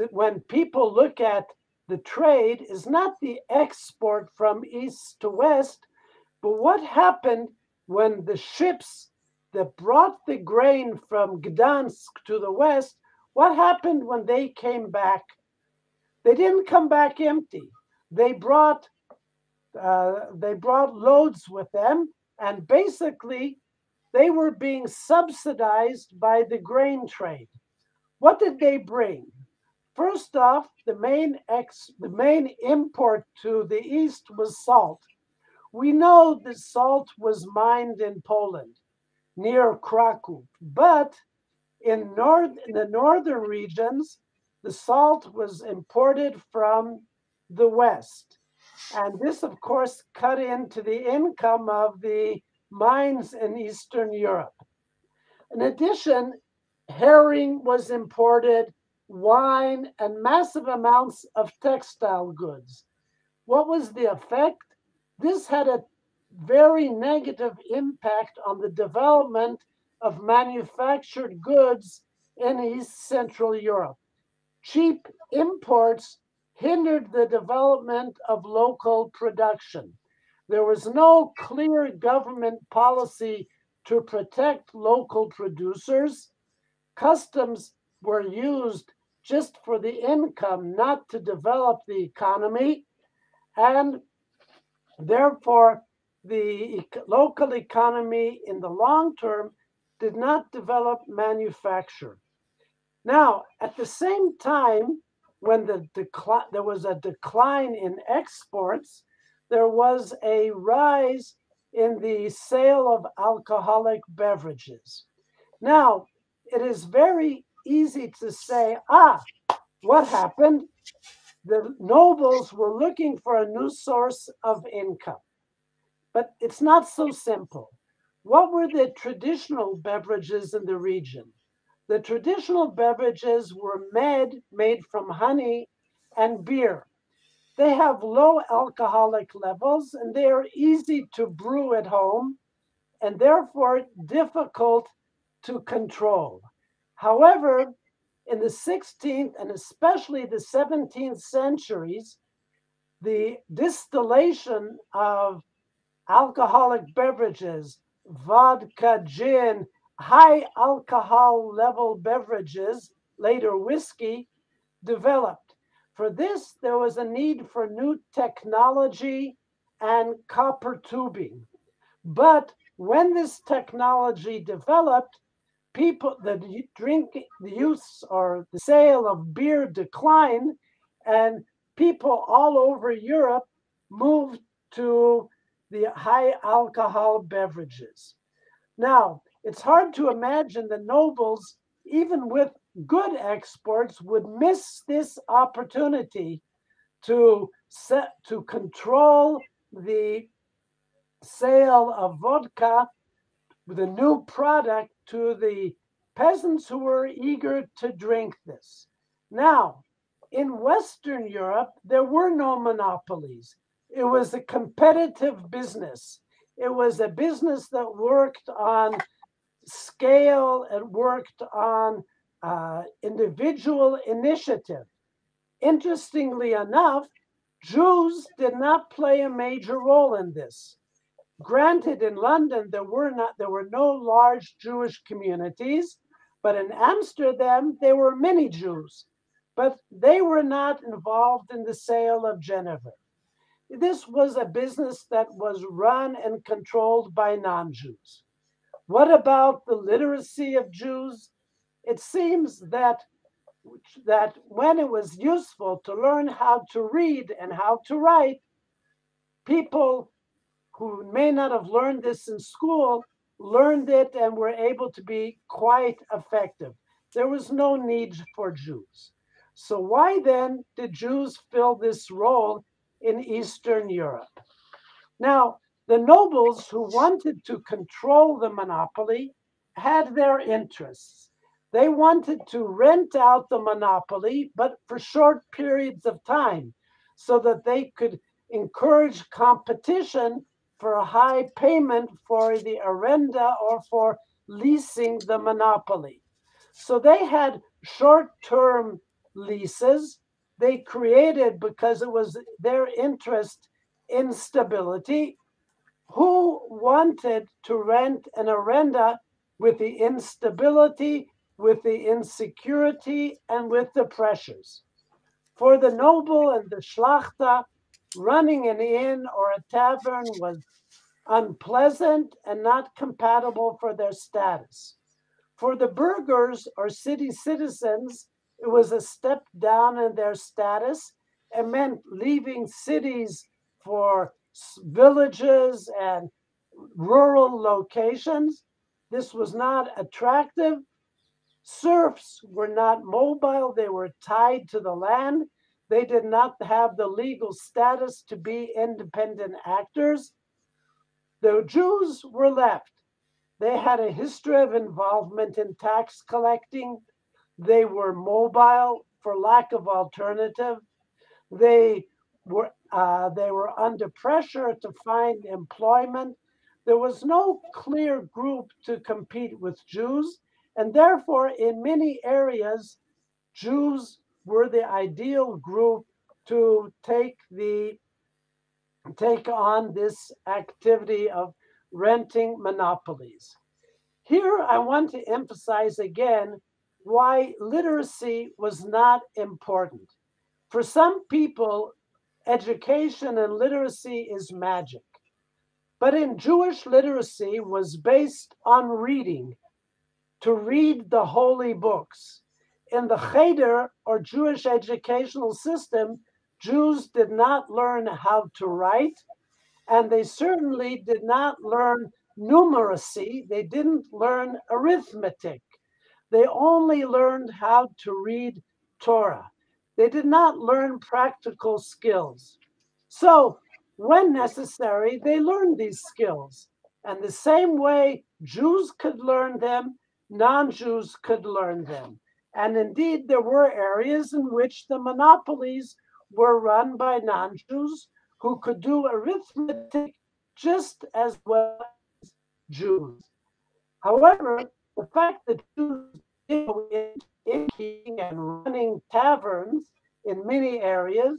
when people look at the trade is not the export from East to West, but what happened when the ships that brought the grain from Gdansk to the West, what happened when they came back? They didn't come back empty. They brought loads with them, and basically they were being subsidized by the grain trade. What did they bring? First off, the main import to the east was salt. We know that salt was mined in Poland, near Krakow, but in the northern regions, the salt was imported from the west. And this, of course, cut into the income of the mines in Eastern Europe. In addition, herring was imported, wine, and massive amounts of textile goods. What was the effect? This had a very negative impact on the development of manufactured goods in East Central Europe. Cheap imports hindered the development of local production. There was no clear government policy to protect local producers. Customs were used just for the income, not to develop the economy. And therefore, the local economy in the long term did not develop manufacture. Now, at the same time, when there was a decline in exports, there was a rise in the sale of alcoholic beverages. Now, it is very easy to say, what happened? The nobles were looking for a new source of income. But it's not so simple. What were the traditional beverages in the region? The traditional beverages were made from honey and beer. They have low alcoholic levels and they are easy to brew at home and therefore difficult to control. However, in the 16th and especially the 17th centuries, the distillation of alcoholic beverages, vodka, gin, high alcohol level beverages, later whiskey, developed. For this, there was a need for new technology and copper tubing. But when this technology developed, the use or the sale of beer declined, and people all over Europe moved to the high alcohol beverages. Now, it's hard to imagine the nobles, even with good exports, would miss this opportunity to control the sale of vodka, the new product, to the peasants who were eager to drink this. Now, in Western Europe, there were no monopolies. It was a competitive business. It was a business that worked on scale and worked on individual initiative. Interestingly enough, Jews did not play a major role in this. Granted, in London, there were no large Jewish communities, but in Amsterdam, there were many Jews, but they were not involved in the sale of Genever. This was a business that was run and controlled by non-Jews. What about the literacy of Jews? It seems that when it was useful to learn how to read and how to write, people who may not have learned this in school learned it and were able to be quite effective. There was no need for Jews. So why then did Jews fill this role in Eastern Europe? Now, the nobles who wanted to control the monopoly had their interests. They wanted to rent out the monopoly, but for short periods of time, so that they could encourage competition for a high payment for the arenda or for leasing the monopoly. So they had short-term leases. They created, because it was their interest in stability, who wanted to rent an arenda with the instability, with the insecurity, and with the pressures. For the noble and the shlachta, running an inn or a tavern was unpleasant and not compatible for their status. For the burghers or city citizens, it was a step down in their status and meant leaving cities for villages and rural locations. This was not attractive. Serfs were not mobile. They were tied to the land. They did not have the legal status to be independent actors. The Jews were left. They had a history of involvement in tax collecting. They were mobile for lack of alternative. They were under pressure to find employment. There was no clear group to compete with Jews, and therefore, in many areas, Jews were the ideal group to take on this activity of renting monopolies. Here, I want to emphasize again why literacy was not important. For some people, education and literacy is magic. But in Jewish literacy was based on reading, to read the holy books. In the Cheder, or Jewish educational system, Jews did not learn how to write, and they certainly did not learn numeracy. They didn't learn arithmetic. They only learned how to read Torah. They did not learn practical skills. So, when necessary, they learned these skills. And the same way Jews could learn them, non-Jews could learn them. And indeed, there were areas in which the monopolies were run by non-Jews who could do arithmetic just as well as Jews. However, the fact that Jews did innkeeping and running taverns in many areas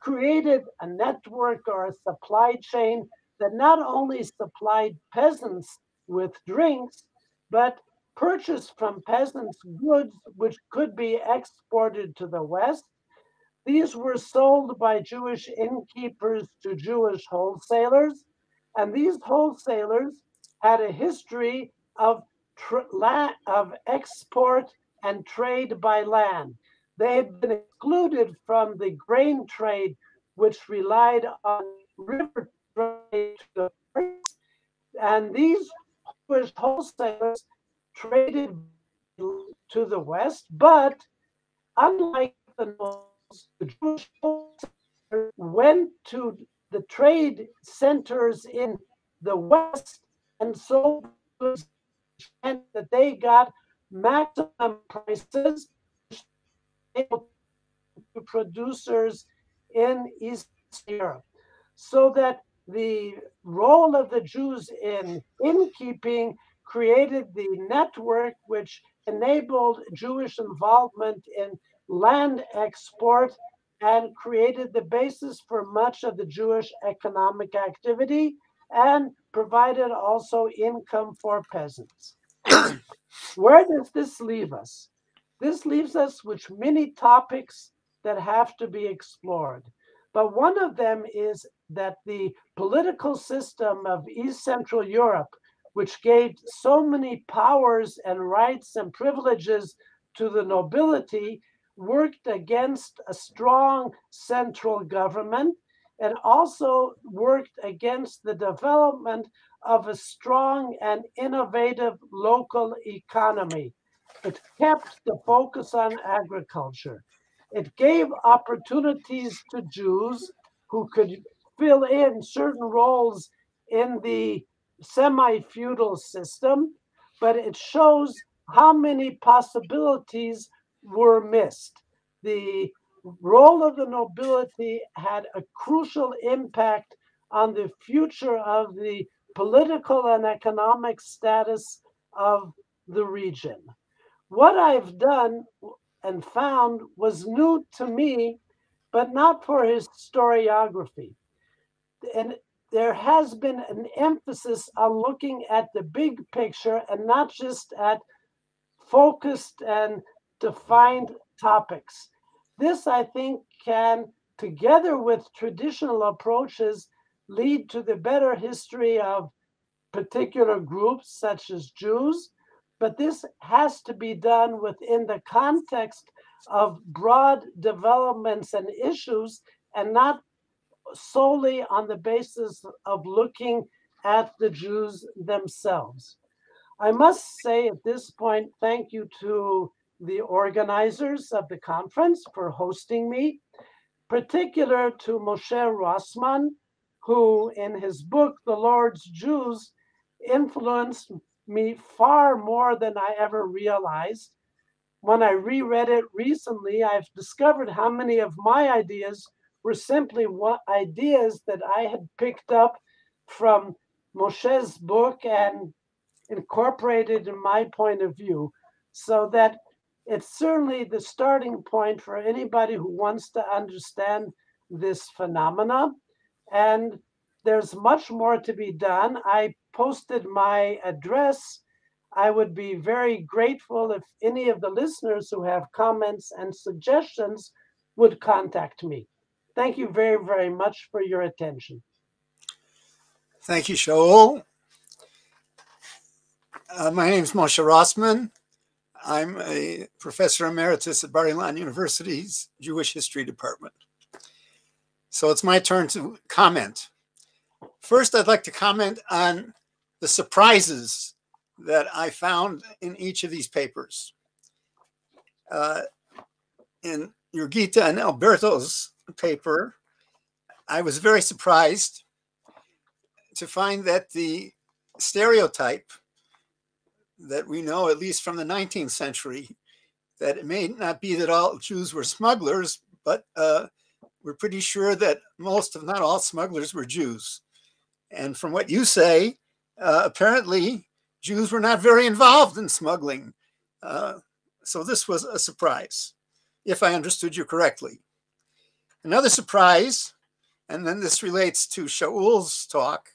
created a network or a supply chain that not only supplied peasants with drinks, but purchased from peasants goods which could be exported to the West. These were sold by Jewish innkeepers to Jewish wholesalers, and these wholesalers had a history of export and trade by land. They had been excluded from the grain trade, which relied on river trade to the ports, and these Jewish wholesalers traded to the West, but unlike the Jewish wholesalers went to the trade centers in the West and sold goods, and that they got maximum prices to producers in East Europe. So that the role of the Jews in innkeeping created the network which enabled Jewish involvement in land export and created the basis for much of the Jewish economic activity and provided also income for peasants. Where does this leave us? This leaves us with many topics that have to be explored. But one of them is that the political system of East Central Europe, which gave so many powers and rights and privileges to the nobility, worked against a strong central government and also worked against the development of a strong and innovative local economy. It kept the focus on agriculture. It gave opportunities to Jews who could fill in certain roles in the semi-feudal system, but it shows how many possibilities were missed. The role of the nobility had a crucial impact on the future of the political and economic status of the region. What I've done and found was new to me, but not for historiography. And there has been an emphasis on looking at the big picture and not just at focused and defined topics. This, I think, can, together with traditional approaches, lead to the better history of particular groups such as Jews, but this has to be done within the context of broad developments and issues, and not solely on the basis of looking at the Jews themselves. I must say at this point, thank you to the organizers of the conference for hosting me, particular to Moshe Rosman, who in his book, The Lord's Jews, influenced me far more than I ever realized. When I reread it recently, I've discovered how many of my ideas were simply ideas that I had picked up from Moshe's book and incorporated in my point of view, so that it's certainly the starting point for anybody who wants to understand this phenomena. And there's much more to be done. I posted my address. I would be very grateful if any of the listeners who have comments and suggestions would contact me. Thank you very, very much for your attention. Thank you, Shaul. My name is Moshe Rosman. I'm a professor emeritus at Bar-Ilan University's Jewish History Department. So it's my turn to comment. First, I'd like to comment on the surprises that I found in each of these papers. In Jurgita and Alberto's paper, I was very surprised to find that the stereotype that we know, at least from the 19th century, that it may not be that all Jews were smugglers, but we're pretty sure that most, if not all, smugglers were Jews. And from what you say, apparently Jews were not very involved in smuggling. So this was a surprise, if I understood you correctly. Another surprise, and then this relates to Shaul's talk,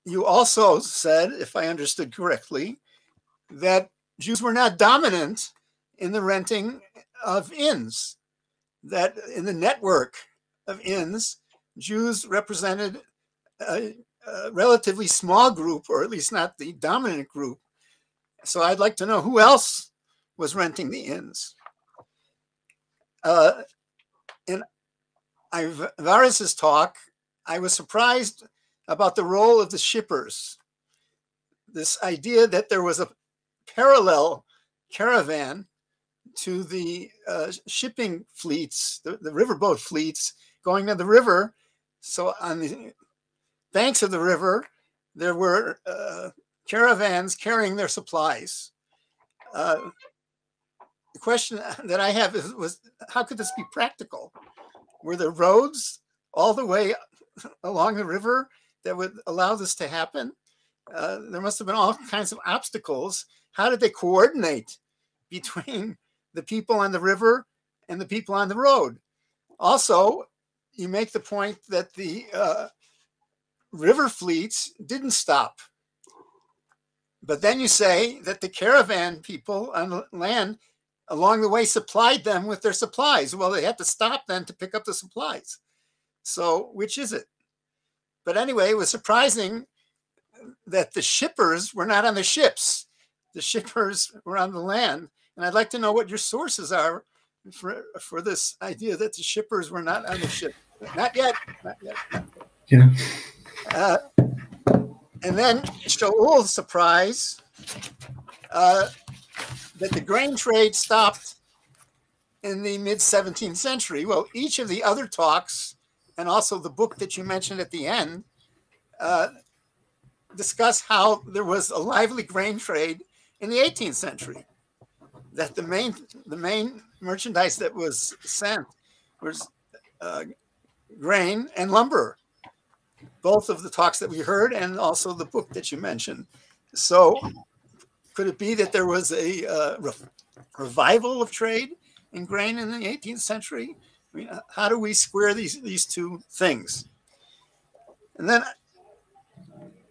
you also said, if I understood correctly, that Jews were not dominant in the renting of inns, that in the network of inns, Jews represented a relatively small group, or at least not the dominant group. So I'd like to know who else was renting the inns. In Aivaras' talk, I was surprised about the role of the shippers. This idea that there was a parallel caravan to the shipping fleets, the riverboat fleets going to the river. So on the banks of the river, there were caravans carrying their supplies. The question that I have was, how could this be practical? Were there roads all the way along the river that would allow this to happen? There must have been all kinds of obstacles. How did they coordinate between the people on the river and the people on the road? Also, you make the point that the river fleets didn't stop. But then you say that the caravan people on land along the way supplied them with their supplies. Well, they had to stop then to pick up the supplies. So which is it? But anyway, it was surprising that the shippers were not on the ships. The shippers were on the land. And I'd like to know what your sources are for this idea that the shippers were not on the ship. Not yet. Not yet. Yeah. And then Shaul's surprise that the grain trade stopped in the mid-17th century. Well, each of the other talks and also the book that you mentioned at the end discuss how there was a lively grain trade in the 18th century. That the main merchandise that was sent was grain and lumber, both of the talks that we heard and also the book that you mentioned. So could it be that there was a revival of trade in grain in the 18th century? I mean, how do we square these two things? And then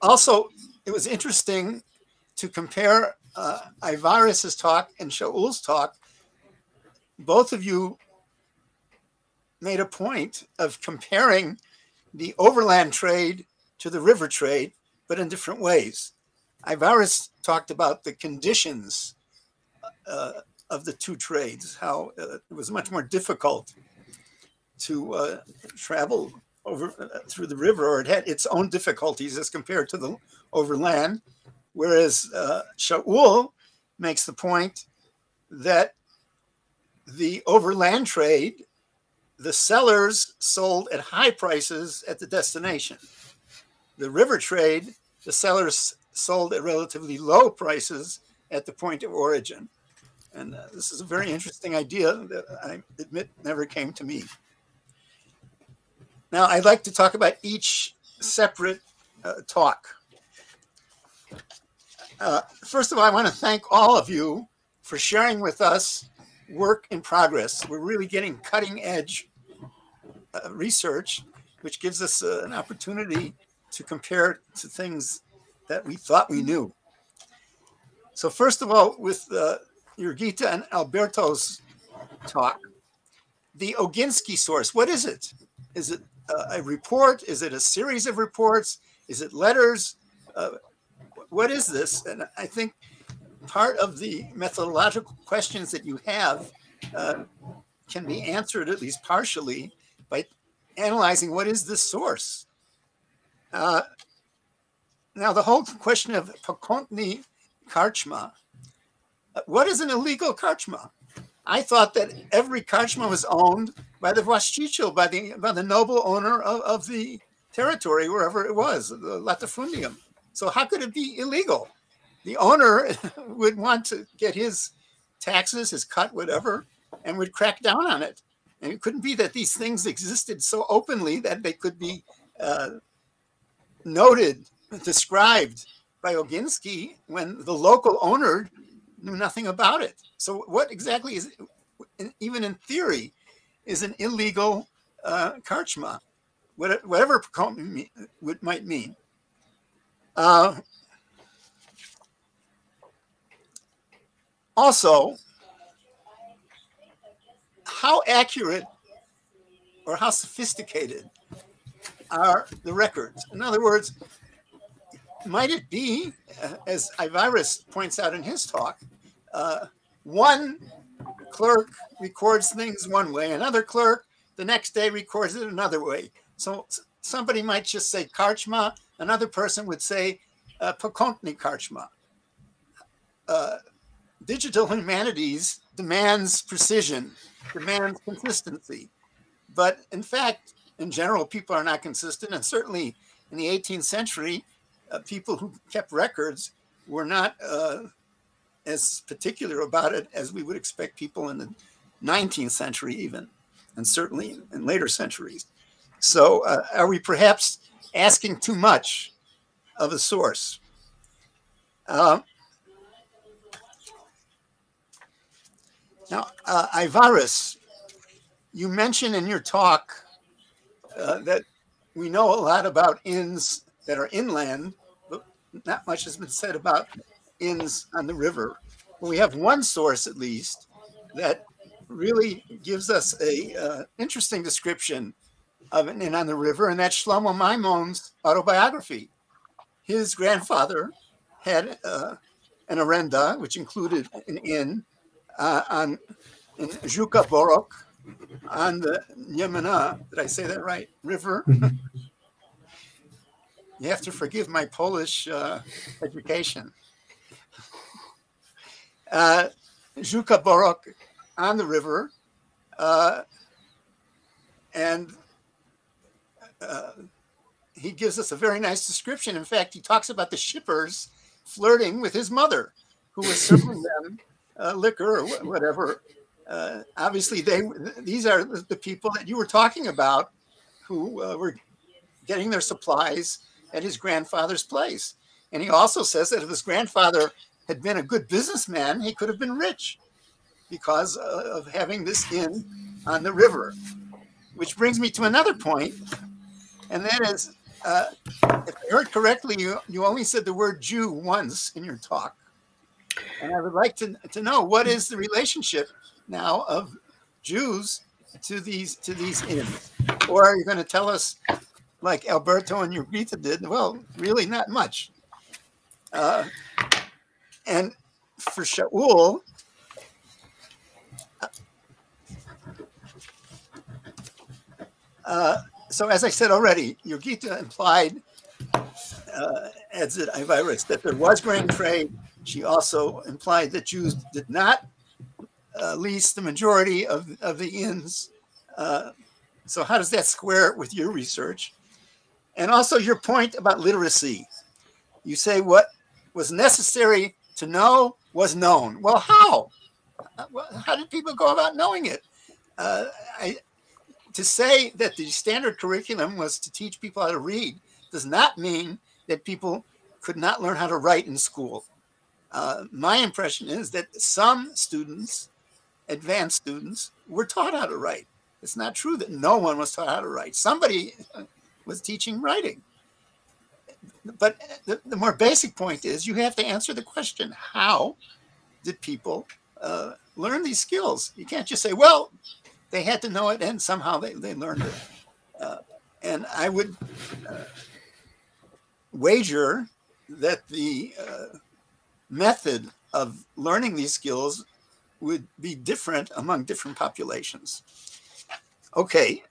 also, it was interesting to compare Aivaras' talk and Shaul's talk. Both of you made a point of comparing the overland trade to the river trade, but in different ways. Aivaras talked about the conditions of the two trades, how it was much more difficult to travel over through the river, or it had its own difficulties as compared to the overland. Whereas Shaul makes the point that the overland trade, the sellers sold at high prices at the destination. The river trade, the sellers sold at relatively low prices at the point of origin. And this is a very interesting idea that I admit never came to me. Now, I'd like to talk about each separate talk. First of all, I want to thank all of you for sharing with us work in progress. We're really getting cutting edge research, which gives us an opportunity to compare to things that we thought we knew. So first of all, with Jurgita and Alberto's talk, the Oginski source, what is it? Is it a report? Is it a series of reports? Is it letters? What is this? And I think part of the methodological questions that you have can be answered, at least partially, by analyzing what is this source. Now, the whole question of Pokontny Karchma, what is an illegal Karchma? I thought that every Karchma was owned by the Właściciel, by the noble owner of the territory, wherever it was, the latifundium. So how could it be illegal? The owner would want to get his taxes, his cut, whatever, and would crack down on it. And it couldn't be that these things existed so openly that they could be noted, described by Oginski when the local owner knew nothing about it. So what exactly is, even in theory, is an illegal karchma, whatever might mean. Also, how accurate or how sophisticated are the records? In other words, might it be, as Aivaras points out in his talk, one clerk records things one way, another clerk the next day records it another way. So somebody might just say karchma, another person would say Pokontny Karchma. Digital humanities demands precision, demands consistency. But in fact, in general, people are not consistent. And certainly in the 18th century, people who kept records were not as particular about it as we would expect people in the 19th century even, and certainly in later centuries. So are we perhaps asking too much of a source? Now, Aivaras, you mentioned in your talk that we know a lot about inns that are inland, but not much has been said about inns on the river. But we have one source, at least, that really gives us a interesting description of an inn on the river, and that's Shlomo Maimon's autobiography. His grandfather had an arenda, which included an inn in Zhuka Borok on the Yemena, did I say that right, river? You have to forgive my Polish education. Zhuka Borok on the river, and he gives us a very nice description. In fact, he talks about the shippers flirting with his mother, who was serving them liquor or whatever. Obviously, these are the people that you were talking about who were getting their supplies at his grandfather's place. And he also says that if his grandfather had been a good businessman, he could have been rich because of having this inn on the river. Which brings me to another point, and that is, if I heard correctly, you only said the word Jew once in your talk. And I would like to know, what is the relationship now of Jews to these inns? Or are you going to tell us, like Alberto and Jurgita did, well, really not much? And for Shaul, so as I said already, Jurgita implied, as did Aivaras, that there was grain trade. She also implied that Jews did not lease the majority of the inns. So how does that square with your research? And also your point about literacy. You say what was necessary to know was known. Well, how? How did people go about knowing it? To say that the standard curriculum was to teach people how to read does not mean that people could not learn how to write in school. My impression is that some students, advanced students, were taught how to write. It's not true that no one was taught how to write. Somebody was teaching writing. But the more basic point is you have to answer the question, how did people learn these skills? You can't just say, well, they had to know it and somehow they learned it. And I would wager that the method of learning these skills would be different among different populations. Okay,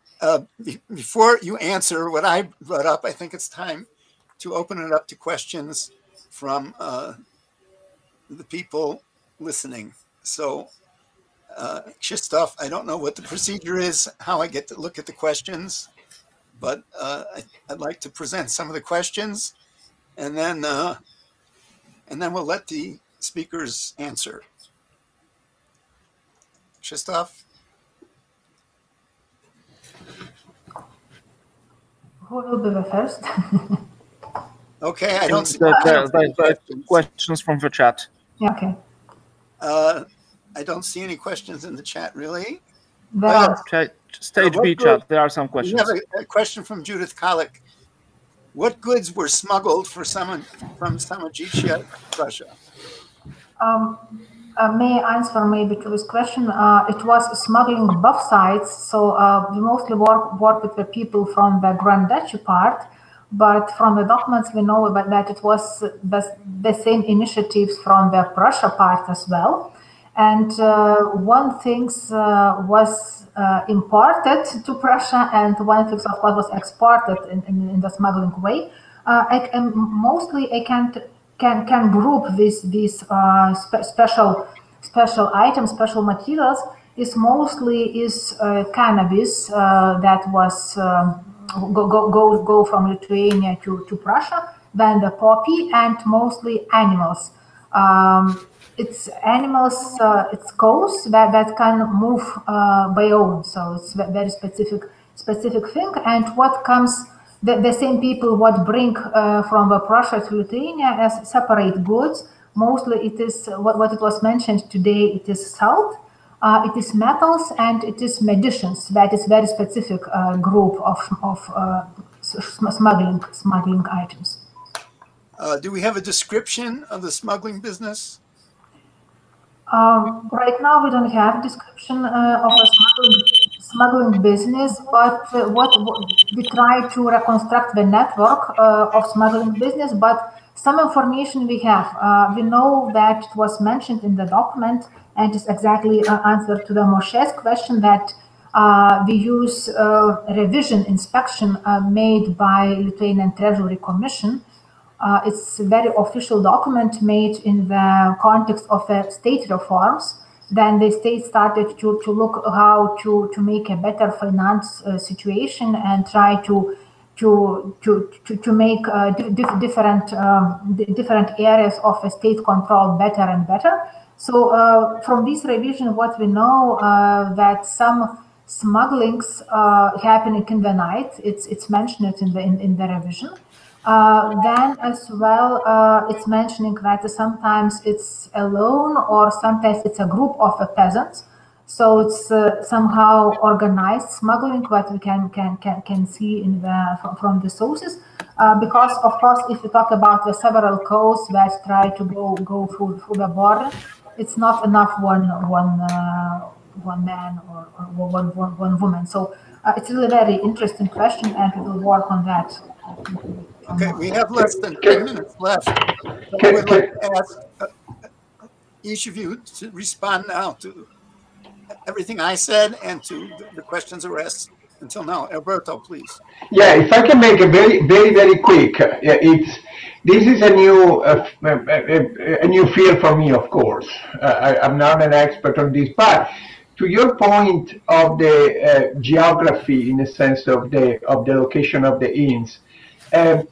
before you answer what I brought up, I think it's time to open it up to questions from the people listening. So, Krzysztof, I don't know what the procedure is, how I get to look at the questions, but I'd like to present some of the questions, and then we'll let the speakers answer. Krzysztof? Who will be the first? Okay, I don't see questions from the chat. Yeah, okay. I don't see any questions in the chat, really. Stage B chat, there are some questions. We have a question from Judith Kalik. What goods were smuggled from Samogitia, Prussia? May I answer maybe to this question? It was smuggling both sides. So we mostly work with the people from the Grand Duchy part, but from the documents we know about that it was the same initiatives from the Prussia part as well. And one thing was imported to Prussia, and one thing, of course, was exported in the smuggling way. Mostly, I can group these special items, special materials. Is mostly cannabis that was go from Lithuania to Prussia, then the poppy, and mostly animals. It's animals, it's cows that can move by own, so it's a very specific thing. And what comes, the same people what bring from Prussia to Lithuania as separate goods. Mostly it is what it was mentioned today. It is salt, it is metals, and it is medicines. That is very specific group of smuggling items. Do we have a description of the smuggling business? Right now, we don't have a description of a smuggling business, but what we try to reconstruct the network of smuggling business. But some information we have. We know that it was mentioned in the document, and it's exactly an answer to the Moshe's question that we use revision inspection made by Lithuanian Treasury Commission. It's a very official document made in the context of state reforms. Then the state started to look how to make a better finance situation and try to make different areas of state control better and better. So from this revision, what we know that some smugglings happening in the night. It's mentioned in the revision. Then as well, it's mentioning that sometimes it's alone or sometimes it's a group of peasants. So it's somehow organized smuggling, what we can see in from the sources. Because of course, if we talk about the several codes that try to go through the border, it's not enough one man or one woman. So it's really a very interesting question, and we will work on that. Okay, we have less than 10 minutes left. So I would like to ask each of you to respond now to everything I said and to the questions or asks until now. Alberto, please. Yeah, if I can make a very quick, this is a new field for me, of course. I'm not an expert on this, but to your point of the geography, in the sense of the location of the inns, the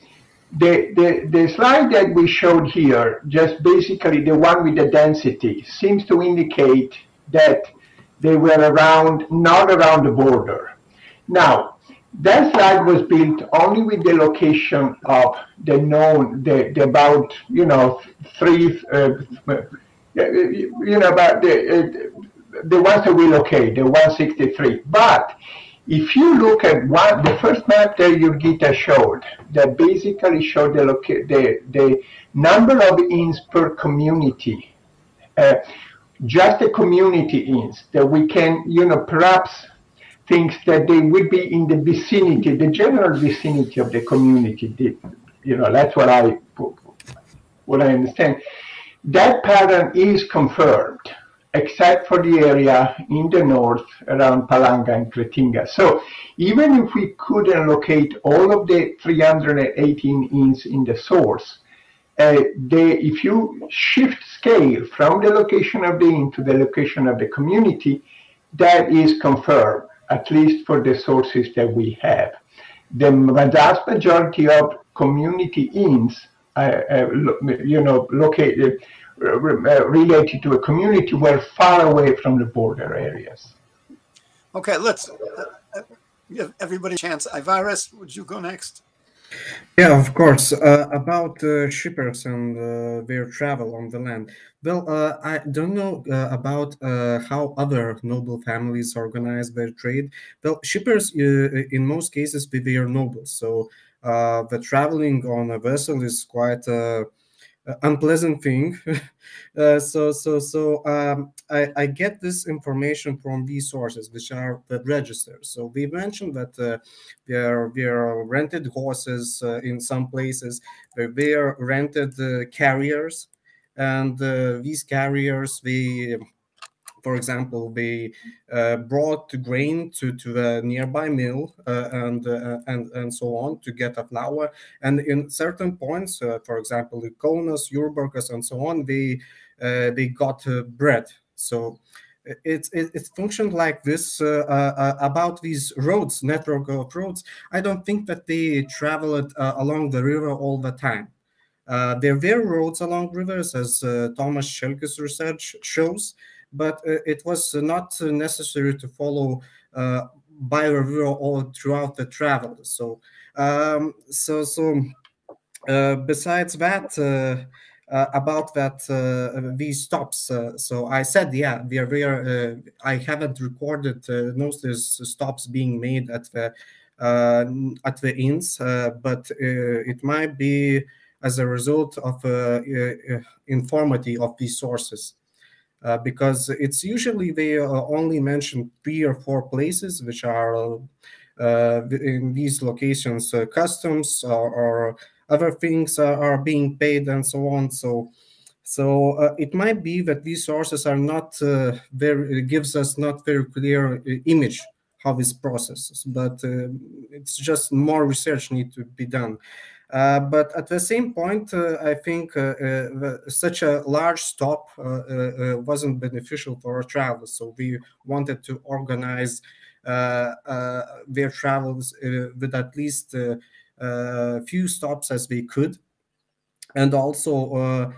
slide that we showed here, just basically the one with the density, seems to indicate that they were not around the border. Now, that slide was built only with the location of the known, the about, about the ones that we locate, the 163. But if you look at the first map that Jurgita showed, that basically showed the number of inns per community, just the community inns, that we can, perhaps thinks that they would be in the vicinity, the general vicinity of the community. That's what I understand. That pattern is confirmed, except for the area in the north around Palanga and Kretinga. So even if we couldn't locate all of the 318 inns in the source, if you shift scale from the location of the inn to the location of the community, that is confirmed, at least for the sources that we have. The vast majority of community inns, located, related to a community, were far away from the border areas. Okay, let's give everybody a chance. Aivaras, would you go next? Yeah, of course. About shippers and their travel on the land. Well, I don't know about how other noble families organize their trade. Well, shippers, in most cases, they are nobles. So the traveling on a vessel is quite unpleasant thing. I get this information from these sources, which are the registers. So we mentioned that there are rented horses in some places, they are rented carriers, and these carriers, for example, they brought grain to the nearby mill and so on to get a flour. And in certain points, for example, the Kaunas, Jurbarkas, and so on, they got bread. So it functioned like this. About these roads, network of roads, I don't think that they traveled along the river all the time. There were roads along rivers, as Thomas Schelke's research shows, but it was not necessary to follow by a river all throughout the travel. So, besides that, about that, these stops. So I said, yeah, I haven't recorded those stops being made at the inns, but it might be as a result of informality of these sources. Because it's usually they only mention 3 or 4 places which are in these locations, customs or other things are being paid and so on. So it might be that these sources are not gives us not very clear image how this processes, but it's just more research need to be done. But at the same point, I think such a large stop wasn't beneficial for our travelers. So we wanted to organize their travels with at least a few stops as we could. And also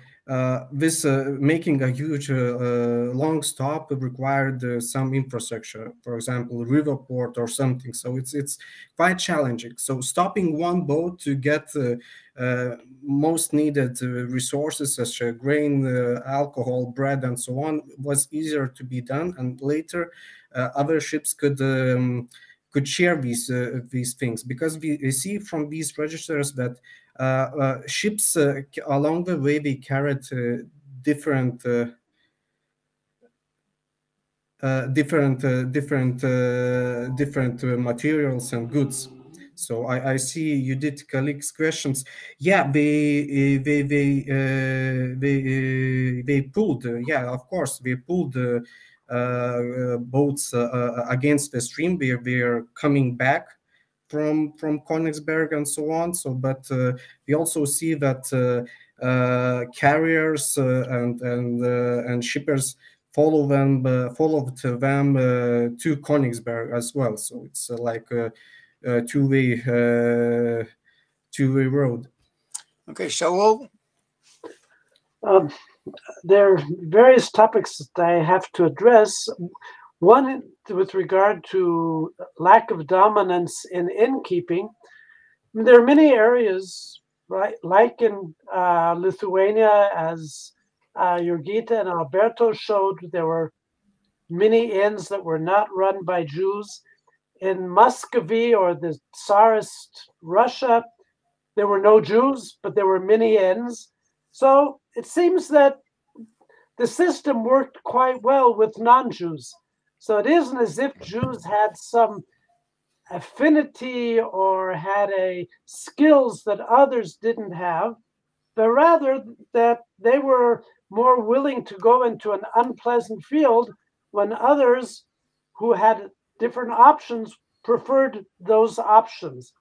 this making a huge long stop required some infrastructure, for example, river port or something. So it's quite challenging. So stopping one boat to get most needed resources such as grain, alcohol, bread, and so on was easier to be done. And later other ships could share these things, because we see from these registers that ships along the way they carried different materials and goods. So I see you did colleagues' questions. Yeah, they pulled. Yeah, of course, they pulled boats against the stream. They're coming back from Königsberg and so on. So, but we also see that carriers and shippers followed them to Königsberg as well. So it's like a two-way road. Okay, Shaul. There are various topics that I have to address. One with regard to lack of dominance in innkeeping. There are many areas, right, like in Lithuania, as Jurgita and Alberto showed, there were many inns that were not run by Jews. In Muscovy or the Tsarist Russia, there were no Jews, but there were many inns. So it seems that the system worked quite well with non-Jews. So it isn't as if Jews had some affinity or had skills that others didn't have, but rather that they were more willing to go into an unpleasant field when others who had different options preferred those options.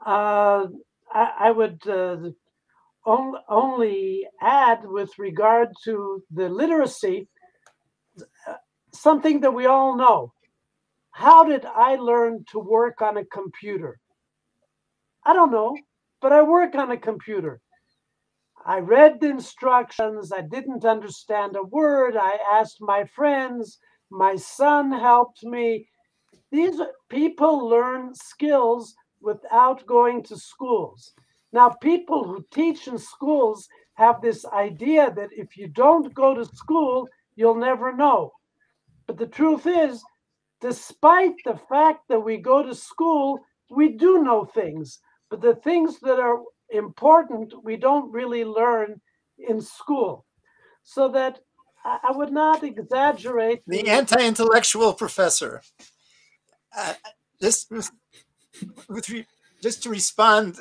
I would only add with regard to the literacy, something that we all know. How did I learn to work on a computer? I don't know, but I work on a computer. I read the instructions. I didn't understand a word. I asked my friends. My son helped me. These people learn skills without going to schools. Now, people who teach in schools have this idea that if you don't go to school, you'll never know. But the truth is, despite the fact that we go to school, we do know things. But the things that are important, we don't really learn in school. So that I would not exaggerate. The anti-intellectual professor. Just to respond,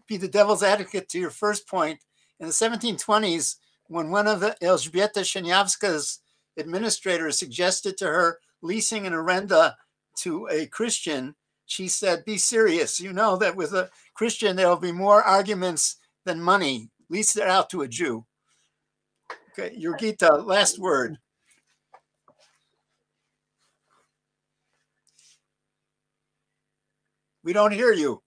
be the devil's advocate to your first point, in the 1720s, when one of Elżbieta Sieniawska's administrators suggested to her leasing an arenda to a Christian, she said, be serious. You know that with a Christian, there'll be more arguments than money. Lease it out to a Jew. Okay, Jurgita, last word. We don't hear you.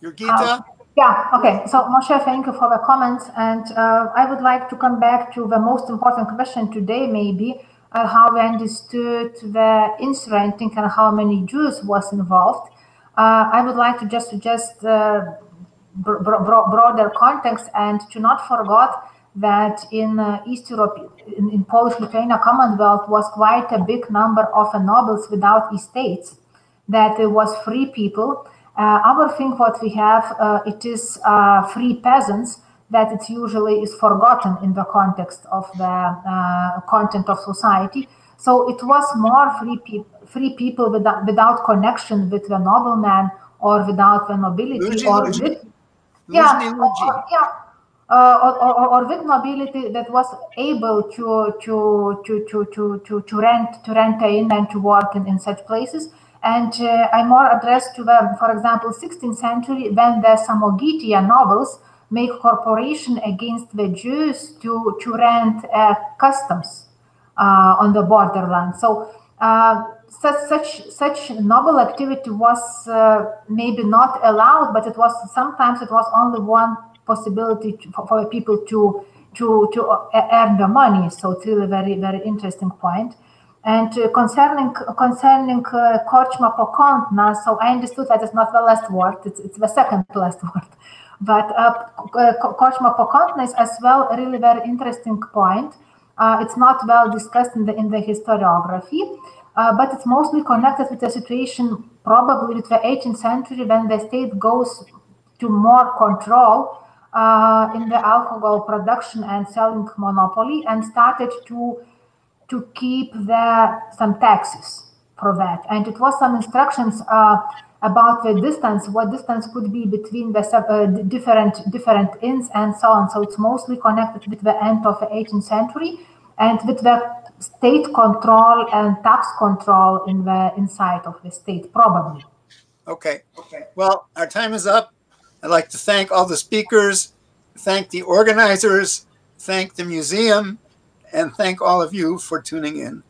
Jurgita? Yeah, okay. So Moshe, thank you for the comments. And I would like to come back to the most important question today, maybe, how we understood the insurrecting and how many Jews was involved. I would like to just suggest broader context and to not forget that in East Europe, in Polish-Lithuania Commonwealth was quite a big number of nobles without estates, that it was free people. Our thing what we have, it is free peasants, that it usually is forgotten in the context of the content of society. So it was more free people without connection with the nobleman or without the nobility, or with with nobility that was able to rent a inn and to work in such places. And I'm more addressed to the, for example, 16th century, when the Samogitian nobles make corporation against the Jews to rent customs on the borderland. So such noble activity was maybe not allowed, but sometimes it was only one possibility for people to earn the money. So it's really a very, very interesting point. And concerning Korčma Pokątna, so I understood that it's not the last word, it's the second last word. But Korčma Pokątna is as well a really very interesting point. It's not well discussed in the historiography, but it's mostly connected with the situation probably with the 18th century, when the state goes to more control in the alcohol production and selling monopoly, and started to to keep some taxes for that. And it was some instructions about the distance, what distance could be between the different inns and so on. So it's mostly connected with the end of the 18th century and with the state control and tax control inside of the state, probably. Okay. Well, our time is up. I'd like to thank all the speakers, thank the organizers, thank the museum, and thank all of you for tuning in.